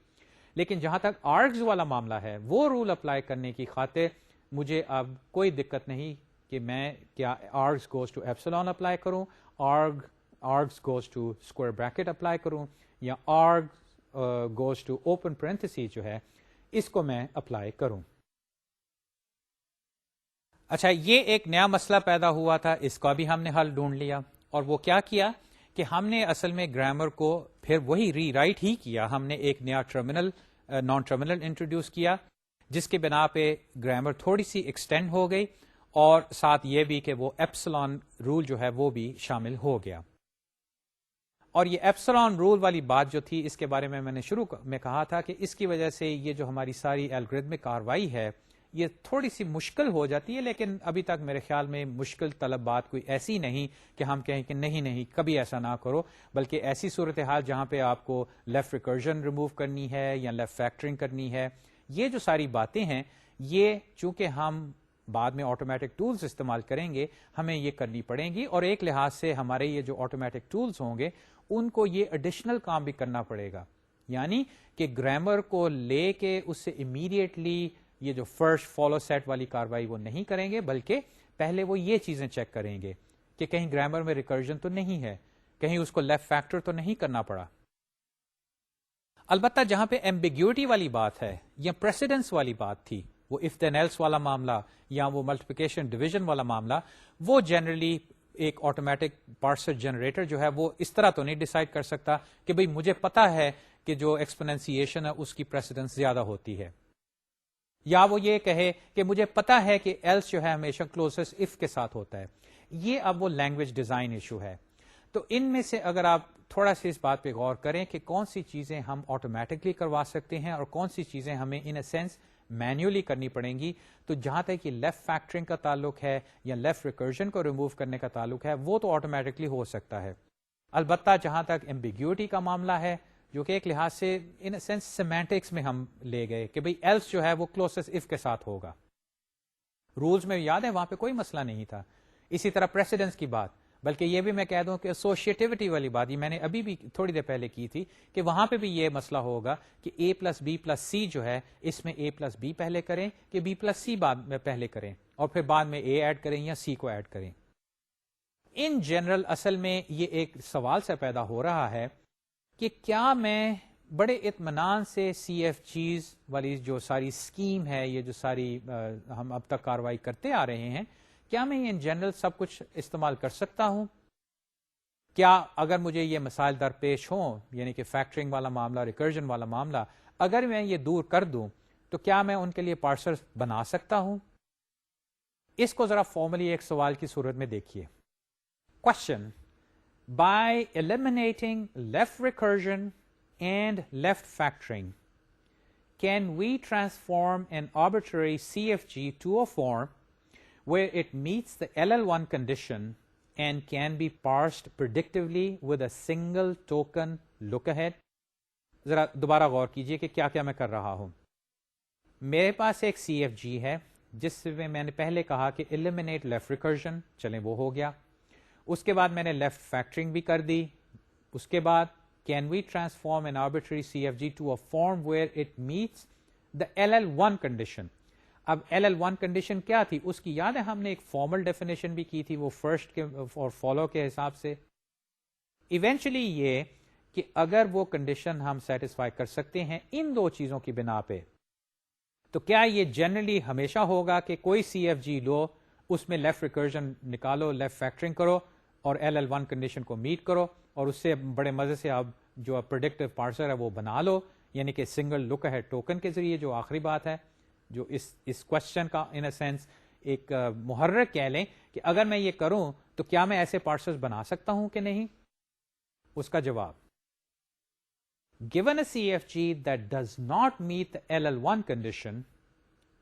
لیکن جہاں تک آرگز والا معاملہ ہے وہ رول اپلائی کرنے کی خاطر مجھے اب کوئی دقت نہیں کہ میں کیا args goes to epsilon apply کروں، args goes to square bracket apply کروں، یا arg goes to open parentheses جو ہے اس کو میں اپلائی کروں. اچھا یہ ایک نیا مسئلہ پیدا ہوا تھا، اس کا بھی ہم نے حل ڈھونڈ لیا. اور وہ کیا کہ ہم نے اصل میں گرامر کو پھر وہی ری رائٹ ہی کیا، ہم نے ایک نیا نان ٹرمینل انٹروڈیوس کیا جس کے بنا پہ گرامر تھوڑی سی ایکسٹینڈ ہو گئی، اور ساتھ یہ بھی کہ وہ ایپسلون رول جو ہے وہ بھی شامل ہو گیا. اور یہ ایپسلون رول والی بات جو تھی اس کے بارے میں نے شروع میں کہا تھا کہ اس کی وجہ سے یہ جو ہماری ساری الگورتھمک کاروائی ہے یہ تھوڑی سی مشکل ہو جاتی ہے، لیکن ابھی تک میرے خیال میں مشکل طلب بات کوئی ایسی نہیں کہ ہم کہیں کہ نہیں کبھی ایسا نہ کرو، بلکہ ایسی صورتحال جہاں پہ آپ کو لیفٹ ریکرجن ریموو کرنی ہے یا لیفٹ فیکٹرنگ کرنی ہے، یہ جو ساری باتیں ہیں یہ چونکہ ہم بعد میں آٹومیٹک ٹولز استعمال کریں گے ہمیں یہ کرنی پڑیں گی، اور ایک لحاظ سے ہمارے یہ جو آٹومیٹک ٹولز ہوں گے ان کو یہ ایڈیشنل کام بھی کرنا پڑے گا، یعنی کہ گرامر کو لے کے اس سے امیڈیٹلی یہ جو فرسٹ فالو سیٹ والی کاروائی وہ نہیں کریں گے، بلکہ پہلے وہ یہ چیزیں چیک کریں گے کہ کہیں گرامر میں ریکرجن تو نہیں ہے، کہیں اس کو لیفٹ فیکٹر تو نہیں کرنا پڑا۔ البتہ جہاں پہ ایمبیگیوٹی والی بات ہے یا پریسیڈنس والی بات تھی، وہ اف دین ایلس والا معاملہ یا وہ ملٹیپلیکیشن ڈویژن والا معاملہ، وہ جنرلی ایک آٹومیٹک پارسر جنریٹر جو ہے وہ اس طرح تو نہیں ڈیسائیڈ کر سکتا کہ بھئی مجھے پتا ہے کہ جو ایکسپوننسیشن ہے اس کی پریسیڈنس زیادہ ہوتی ہے، یا وہ یہ کہے کہ مجھے پتا ہے کہ ایلس جو ہے ہمیشہ کلوزسٹ اف کے ساتھ ہوتا ہے۔ یہ اب وہ لینگویج ڈیزائن ایشو ہے۔ تو ان میں سے اگر آپ تھوڑا سا اس بات پہ غور کریں کہ کون سی چیزیں ہم آٹومیٹکلی کروا سکتے ہیں اور کون سی چیزیں ہمیں ان اے سینس مینولی کرنی پڑیں گی، تو جہاں تک یہ لیفٹ فیکٹرنگ کا تعلق ہے یا لیفٹ ریکرجن کو ریموو کرنے کا تعلق ہے وہ تو آٹومیٹکلی ہو سکتا ہے۔ البتہ جہاں تک ایمبیگیوٹی کا معاملہ ہے، جو کہ ایک لحاظ سے ان سینس سیمینٹکس میں ہم لے گئے کہ بھئی ایلس جو ہے وہ کلوزسٹ اف کے ساتھ ہوگا، رولز میں یاد ہے وہاں پہ کوئی مسئلہ نہیں تھا۔ اسی طرح پریسیڈنس کی بات، بلکہ یہ بھی میں کہہ دوں کہ ایسوشیٹیوٹی والی بات، یہ میں نے ابھی بھی تھوڑی دیر پہلے کی تھی کہ وہاں پہ بھی یہ مسئلہ ہوگا کہ اے پلس بی پلس سی جو ہے اس میں اے پلس بی پہلے کریں کہ بی پلس سی بعد میں پہلے کریں اور پھر بعد میں اے ایڈ کریں یا سی کو ایڈ کریں۔ ان جنرل اصل میں یہ ایک سوال سے پیدا ہو رہا ہے کہ کیا میں بڑے اطمینان سے سی ایف جیز والی جو ساری اسکیم ہے، یہ جو ساری ہم اب تک کاروائی کرتے آ رہے ہیں، کیا میں ان جنرل سب کچھ استعمال کر سکتا ہوں؟ کیا اگر مجھے یہ مسائل درپیش ہوں، یعنی کہ فیکٹرنگ والا معاملہ، ریکرجن والا معاملہ، اگر میں یہ دور کر دوں تو کیا میں ان کے لیے پارسر بنا سکتا ہوں؟ اس کو ذرا فارملی ایک سوال کی صورت میں دیکھیے۔ Question: By eliminating left recursion and left factoring, can we transform an arbitrary CFG to a form where it meets the LL1 condition and can be parsed predictively with a single token look ahead? ذرا دوبارہ غور کیجئے کہ کیا کیا میں کر رہا ہوں۔ میرے پاس ایک CFG ہے جس میں نے پہلے کہا کہ eliminate left recursion، چلیں وہ ہو گیا۔ اس کے بعد میں نے لیفٹ فیکٹرنگ بھی کر دی۔ اس کے بعد can we transform an arbitrary C F G to a form where it meets the LL1 condition. اب LL1 کنڈیشن کیا تھی اس کی یاد ہے، ہم نے ایک فارمل ڈیفینیشن بھی کی تھی وہ فرسٹ کے اور فالو کے حساب سے۔ ایونچولی یہ کہ اگر وہ کنڈیشن ہم سیٹسفائی کر سکتے ہیں ان دو چیزوں کی بنا پہ، تو کیا یہ جنرلی ہمیشہ ہوگا کہ کوئی سی ایف جی لو، اس میں لیفٹ ریکرجن نکالو، لیفٹ فیکٹرنگ کرو اور LL1 کنڈیشن کو میٹ کرو اور اس سے بڑے مزے سے آپ جو پریڈکٹیو پارسر ہے وہ بنا لو، یعنی کہ سنگل لک اہیڈ ٹوکن کے ذریعے، جو آخری بات ہے جو اس کوشچن کا ان اے سینس ایک محرک کہہ لیں کہ اگر میں یہ کروں تو کیا میں ایسے پارسرز بنا سکتا ہوں کہ نہیں؟ اس کا جواب، given a CFG that does not meet the LL1 condition,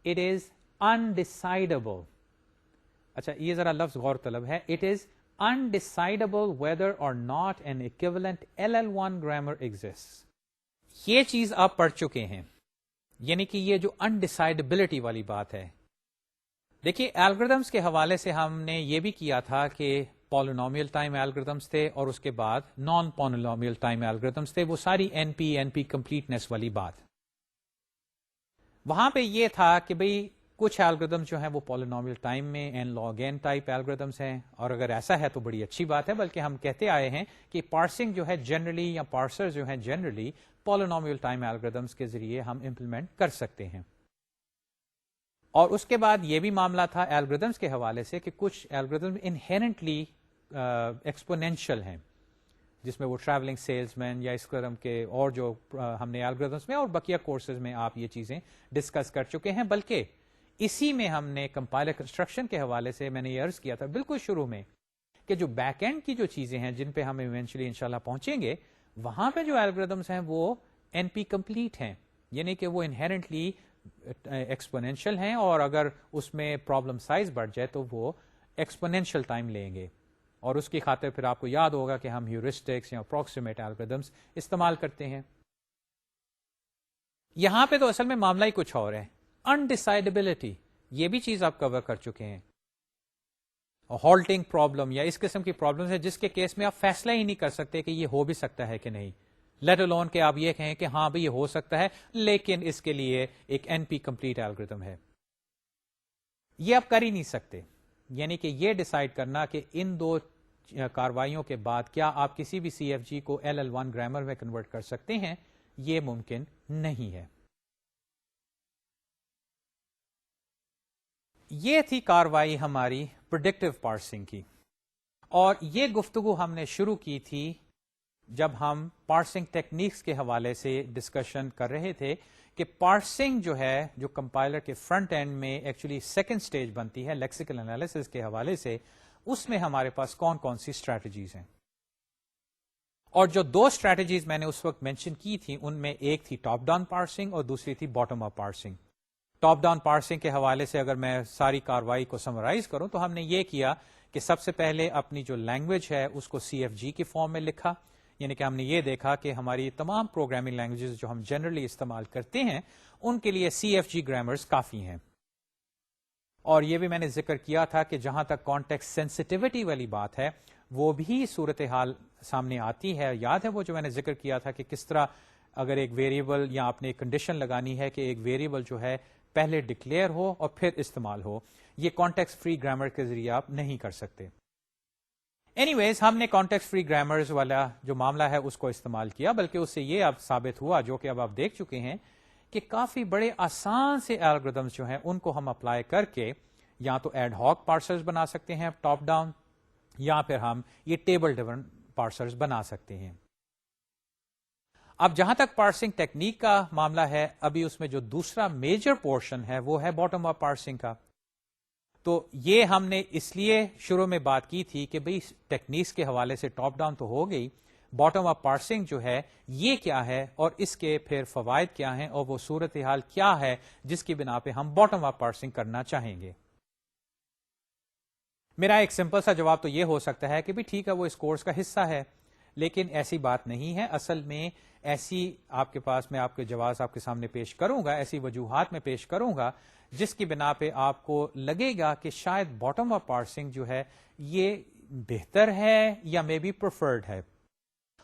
it is undecidable. اچھا یہ ذرا لفظ غور طلب ہے، it is undecidable whether or not an equivalent LL1 grammar exists. یہ چیز آپ پڑھ چکے ہیں، یعنی کہ یہ جو undecidability والی بات ہے۔ دیکھیے الگوریدمس کے حوالے سے ہم نے یہ بھی کیا تھا کہ پالینومیل ٹائم الگوریدمس تھے اور اس کے بعد نان پالینومیل ٹائم الگوریدمس تھے، وہ ساری این پی کمپلیٹنس والی بات۔ وہاں پہ یہ تھا کہ بھئی کچھ الگوریدمس جو ہیں وہ پالینومیل ٹائم میں n log n type algorithms ہیں، اور اگر ایسا ہے تو بڑی اچھی بات ہے، بلکہ ہم کہتے آئے ہیں کہ پارسنگ جو ہے جنرلی یا پارسر جو ہیں جنرلی پالینومیل ٹائم الگوریدمس کے ذریعے ہم امپلیمنٹ کر سکتے ہیں۔ اور اس کے بعد یہ بھی معاملہ تھا الگوریدمس کے حوالے سے کہ کچھ الگوریدم انہیرنٹلی ایکسپونینشیل ہیں، جس میں وہ ٹریولنگ سیلز مین یا اس قسم کے اور جو ہم نے الگوریدمس میں اور بقیہ کورسز میں آپ یہ چیزیں ڈسکس کر چکے ہیں، بلکہ اسی میں ہم نے کمپائلر کنسٹرکشن کے حوالے سے میں نے یہ عرض کیا تھا بالکل شروع میں کہ جو بیک اینڈ کی جو چیزیں ہیں جن پہ ہم ایونچولی انشاءاللہ پہنچیں گے، وہاں پہ جو الگوریدمس ہیں وہ این پی کمپلیٹ ہیں، یعنی کہ وہ انہیرنٹلی ایکسپونینشیل ہیں، اور اگر اس میں پرابلم سائز بڑھ جائے تو وہ ایکسپونینشیل ٹائم لیں گے، اور اس کی خاطر پھر آپ کو یاد ہوگا کہ ہم ہیورسٹکس یا اپروکسیمیٹ الگوریدمس استعمال کرتے ہیں۔ یہاں پہ تو اصل میں معاملہ ہی کچھ اور ہے، انڈیسائڈیبلٹی، یہ بھی چیز آپ کور کر چکے ہیں، ہالٹنگ پرابلم یا اس قسم کی پرابلم ہے جس کے کیس میں آپ فیصلہ ہی نہیں کر سکتے کہ یہ ہو بھی سکتا ہے کہ نہیں، لیٹ الون کہ آپ یہ کہیں کہ ہاں بھئی یہ ہو سکتا ہے لیکن اس کے لیے ایک این پی کمپلیٹ الگوریتم ہے، یہ آپ کر ہی نہیں سکتے۔ یعنی کہ یہ ڈیسائیڈ کرنا کہ ان دو کاروائیوں کے بعد کیا آپ کسی بھی سی ایف جی کو ایل ایل ون گرامر میں کنورٹ کر سکتے ہیں، یہ ممکن نہیں ہے۔ یہ تھی کاروائی ہماری پریڈکٹیو پارسنگ کی، اور یہ گفتگو ہم نے شروع کی تھی جب ہم پارسنگ ٹیکنیکس کے حوالے سے ڈسکشن کر رہے تھے کہ پارسنگ جو ہے، جو کمپائلر کے فرنٹ اینڈ میں ایکچولی سیکنڈ سٹیج بنتی ہے لیکسیکل انالیسس کے حوالے سے، اس میں ہمارے پاس کون کون سی اسٹریٹجیز ہیں، اور جو دو اسٹریٹجیز میں نے اس وقت مینشن کی تھی ان میں ایک تھی ٹاپ ڈاؤن پارسنگ اور دوسری تھی bottom up parsing. Top down parsing کے حوالے سے اگر میں ساری کاروائی کو سمرائز کروں تو ہم نے یہ کیا کہ سب سے پہلے اپنی جو لینگویج ہے اس کو سی ایف جی کی فارم میں لکھا، یعنی کہ ہم نے یہ دیکھا کہ ہماری تمام پروگرامنگ لینگویجز جو ہم جنرلی استعمال کرتے ہیں ان کے لیے سی ایف جی گرامرز کافی ہیں، اور یہ بھی میں نے ذکر کیا تھا کہ جہاں تک کانٹیکسٹ سینسٹیوٹی والی بات ہے وہ بھی صورتحال سامنے آتی ہے۔ یاد ہے وہ جو میں نے ذکر کیا تھا کہ کس طرح اگر ایک ویریبل یا آپ نے ایک کنڈیشن لگانی ہے کہ ایک ویریبل جو ہے پہلے ڈکلیئر ہو اور پھر استعمال ہو، یہ کانٹیکسٹ فری گرامر کے ذریعے آپ نہیں کر سکتے۔ اینی ویز ہم نے کانٹیکسٹ فری گرامرز والا جو معاملہ ہے اس کو استعمال کیا، بلکہ اس سے یہ اب ثابت ہوا جو کہ اب آپ دیکھ چکے ہیں کہ کافی بڑے آسان سے الگوریدمس جو ہیں ان کو ہم اپلائی کر کے یا تو ایڈ ہاک پارسرز بنا سکتے ہیں ٹاپ ڈاؤن، یا پھر ہم یہ ٹیبل ڈریون پارسرز بنا سکتے ہیں۔ اب جہاں تک پارسنگ ٹیکنیک کا معاملہ ہے، ابھی اس میں جو دوسرا میجر پورشن ہے وہ ہے باٹم اپ پارسنگ کا۔ تو یہ ہم نے اس لیے شروع میں بات کی تھی کہ بھئی ٹیکنیکس کے حوالے سے ٹاپ ڈاؤن تو ہو گئی، باٹم اپ پارسنگ جو ہے یہ کیا ہے اور اس کے پھر فوائد کیا ہیں اور وہ صورتحال کیا ہے جس کی بنا پہ ہم باٹم اپ پارسنگ کرنا چاہیں گے۔ میرا ایک سمپل سا جواب تو یہ ہو سکتا ہے کہ بھی ٹھیک ہے وہ اس کورس کا حصہ ہے، لیکن ایسی بات نہیں ہے۔ اصل میں ایسی آپ کے پاس میں آپ کے جواز آپ کے سامنے پیش کروں گا، ایسی وجوہات میں پیش کروں گا جس کی بنا پہ آپ کو لگے گا کہ شاید باٹم اپ پارسنگ جو ہے یہ بہتر ہے یا مے بی پریفرڈ ہے،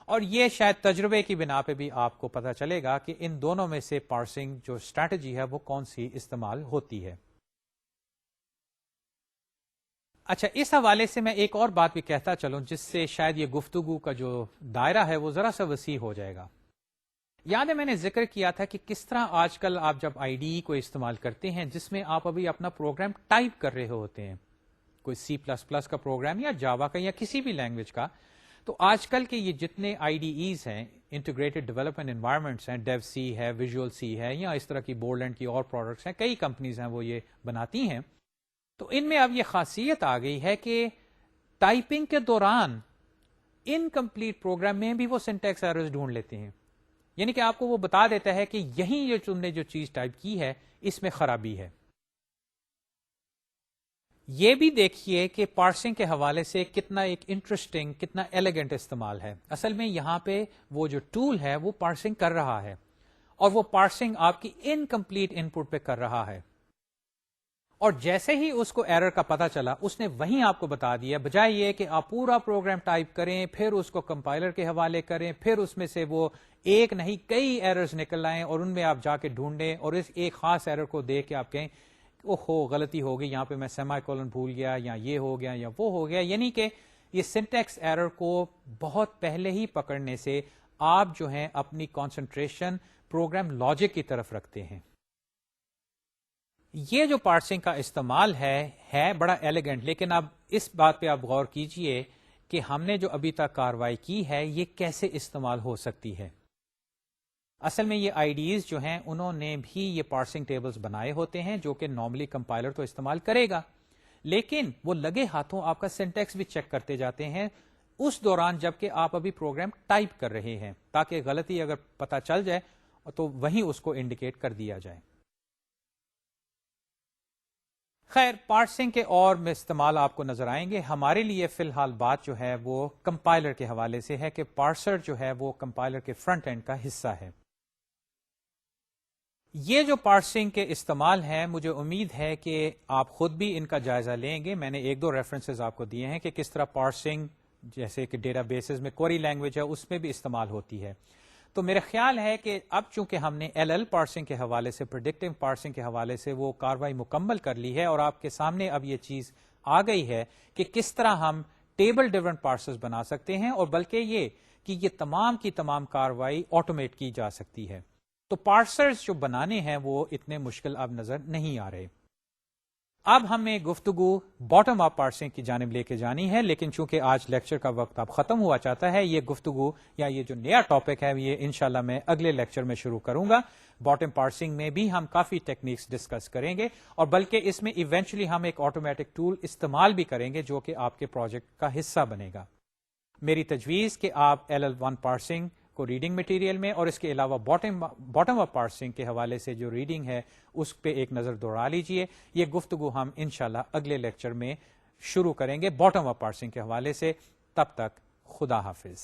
اور یہ شاید تجربے کی بنا پہ بھی آپ کو پتہ چلے گا کہ ان دونوں میں سے پارسنگ جو اسٹریٹجی ہے وہ کون سی استعمال ہوتی ہے۔ اچھا، اس حوالے سے میں ایک اور بات بھی کہتا چلوں جس سے شاید یہ گفتگو کا جو دائرہ ہے وہ ذرا سا وسیع ہو جائے گا۔ یاد ہے میں نے ذکر کیا تھا کہ کس طرح آج کل آپ جب آئی ڈی ای کو استعمال کرتے ہیں جس میں آپ ابھی اپنا پروگرام ٹائپ کر رہے ہوتے ہیں، کوئی سی پلس پلس کا پروگرام یا جاوا کا یا کسی بھی لینگویج کا، تو آج کل کے یہ جتنے آئی ڈی ایز ہیں، انٹیگریٹڈ ڈیولپمنٹ انوائرمنٹس ہیں، ڈیو سی ہے، ویژول سی ہے، یا اس طرح کی بولڈ اینڈ کی اور پروڈکٹس ہیں، کئی کمپنیز ہیں وہ یہ بناتی ہیں، تو ان میں اب یہ خاصیت آ گئی ہے کہ ٹائپنگ کے دوران انکمپلیٹ پروگرام میں بھی وہ سنٹیکس ایررز ڈھونڈ لیتے ہیں، یعنی کہ آپ کو وہ بتا دیتا ہے کہ یہیں یہ تم نے جو چیز ٹائپ کی ہے اس میں خرابی ہے۔ یہ بھی دیکھیے کہ پارسنگ کے حوالے سے کتنا ایک انٹرسٹنگ، کتنا ایلیگنٹ استعمال ہے۔ اصل میں یہاں پہ وہ جو ٹول ہے وہ پارسنگ کر رہا ہے، اور وہ پارسنگ آپ کی انکمپلیٹ ان پٹ پہ کر رہا ہے، اور جیسے ہی اس کو ایرر کا پتا چلا اس نے وہیں آپ کو بتا دیا، بجائے یہ کہ آپ پورا پروگرام ٹائپ کریں پھر اس کو کمپائلر کے حوالے کریں پھر اس میں سے وہ ایک نہیں کئی ایررز نکل آئیں اور ان میں آپ جا کے ڈھونڈیں اور اس ایک خاص ایرر کو دیکھ کے آپ کہیں اوہو غلطی ہو گئی، یہاں پہ میں سیمی کولن بھول گیا یا یہ ہو گیا یا وہ ہو گیا، یعنی کہ یہ سنٹیکس ایرر کو بہت پہلے ہی پکڑنے سے آپ جو ہیں اپنی کانسنٹریشن پروگرام لاجک کی طرف رکھتے ہیں۔ یہ جو پارسنگ کا استعمال ہے بڑا ایلیگنٹ، لیکن اب اس بات پہ آپ غور کیجئے کہ ہم نے جو ابھی تک کاروائی کی ہے یہ کیسے استعمال ہو سکتی ہے۔ اصل میں یہ آئی ڈیز جو ہیں انہوں نے بھی یہ پارسنگ ٹیبلز بنائے ہوتے ہیں جو کہ نارملی کمپائلر تو استعمال کرے گا، لیکن وہ لگے ہاتھوں آپ کا سینٹیکس بھی چیک کرتے جاتے ہیں اس دوران جب کہ آپ ابھی پروگرام ٹائپ کر رہے ہیں، تاکہ غلطی اگر پتہ چل جائے تو وہیں اس کو انڈیکیٹ کر دیا جائے۔ خیر پارسنگ کے اور میں استعمال آپ کو نظر آئیں گے. ہمارے لیے فی الحال بات جو ہے وہ کمپائلر کے حوالے سے ہے کہ پارسر جو ہے وہ کمپائلر کے فرنٹ اینڈ کا حصہ ہے. یہ جو پارسنگ کے استعمال ہیں مجھے امید ہے کہ آپ خود بھی ان کا جائزہ لیں گے. میں نے ایک دو ریفرنسز آپ کو دیے ہیں کہ کس طرح پارسنگ جیسے کہ ڈیٹا بیسز میں کوری لینگویج ہے اس میں بھی استعمال ہوتی ہے. تو میرا خیال ہے کہ اب چونکہ ہم نے ایل ایل پارسنگ کے حوالے سے پریڈکٹیو پارسنگ کے حوالے سے وہ کاروائی مکمل کر لی ہے اور آپ کے سامنے اب یہ چیز آ گئی ہے کہ کس طرح ہم ٹیبل ڈریون پارسرز بنا سکتے ہیں اور بلکہ یہ کہ یہ تمام کی تمام کاروائی آٹومیٹ کی جا سکتی ہے. تو پارسرز جو بنانے ہیں وہ اتنے مشکل اب نظر نہیں آ رہے. اب ہمیں گفتگو باٹم اپ پارسنگ کی جانب لے کے جانی ہے، لیکن چونکہ آج لیکچر کا وقت اب ختم ہوا چاہتا ہے، یہ گفتگو یا یہ جو نیا ٹاپک ہے یہ انشاءاللہ میں اگلے لیکچر میں شروع کروں گا. باٹم پارسنگ میں بھی ہم کافی ٹیکنیکس ڈسکس کریں گے اور بلکہ اس میں ایونچولی ہم ایک آٹومیٹک ٹول استعمال بھی کریں گے جو کہ آپ کے پروجیکٹ کا حصہ بنے گا. میری تجویز کہ آپ LL1 پارسنگ کو ریڈنگ مٹیریل میں اور اس کے علاوہ باٹم اپ پارسنگ کے حوالے سے جو ریڈنگ ہے اس پہ ایک نظر دوڑا لیجئے. یہ گفتگو ہم انشاءاللہ اگلے لیکچر میں شروع کریں گے باٹم اپ پارسنگ کے حوالے سے. تب تک خدا حافظ.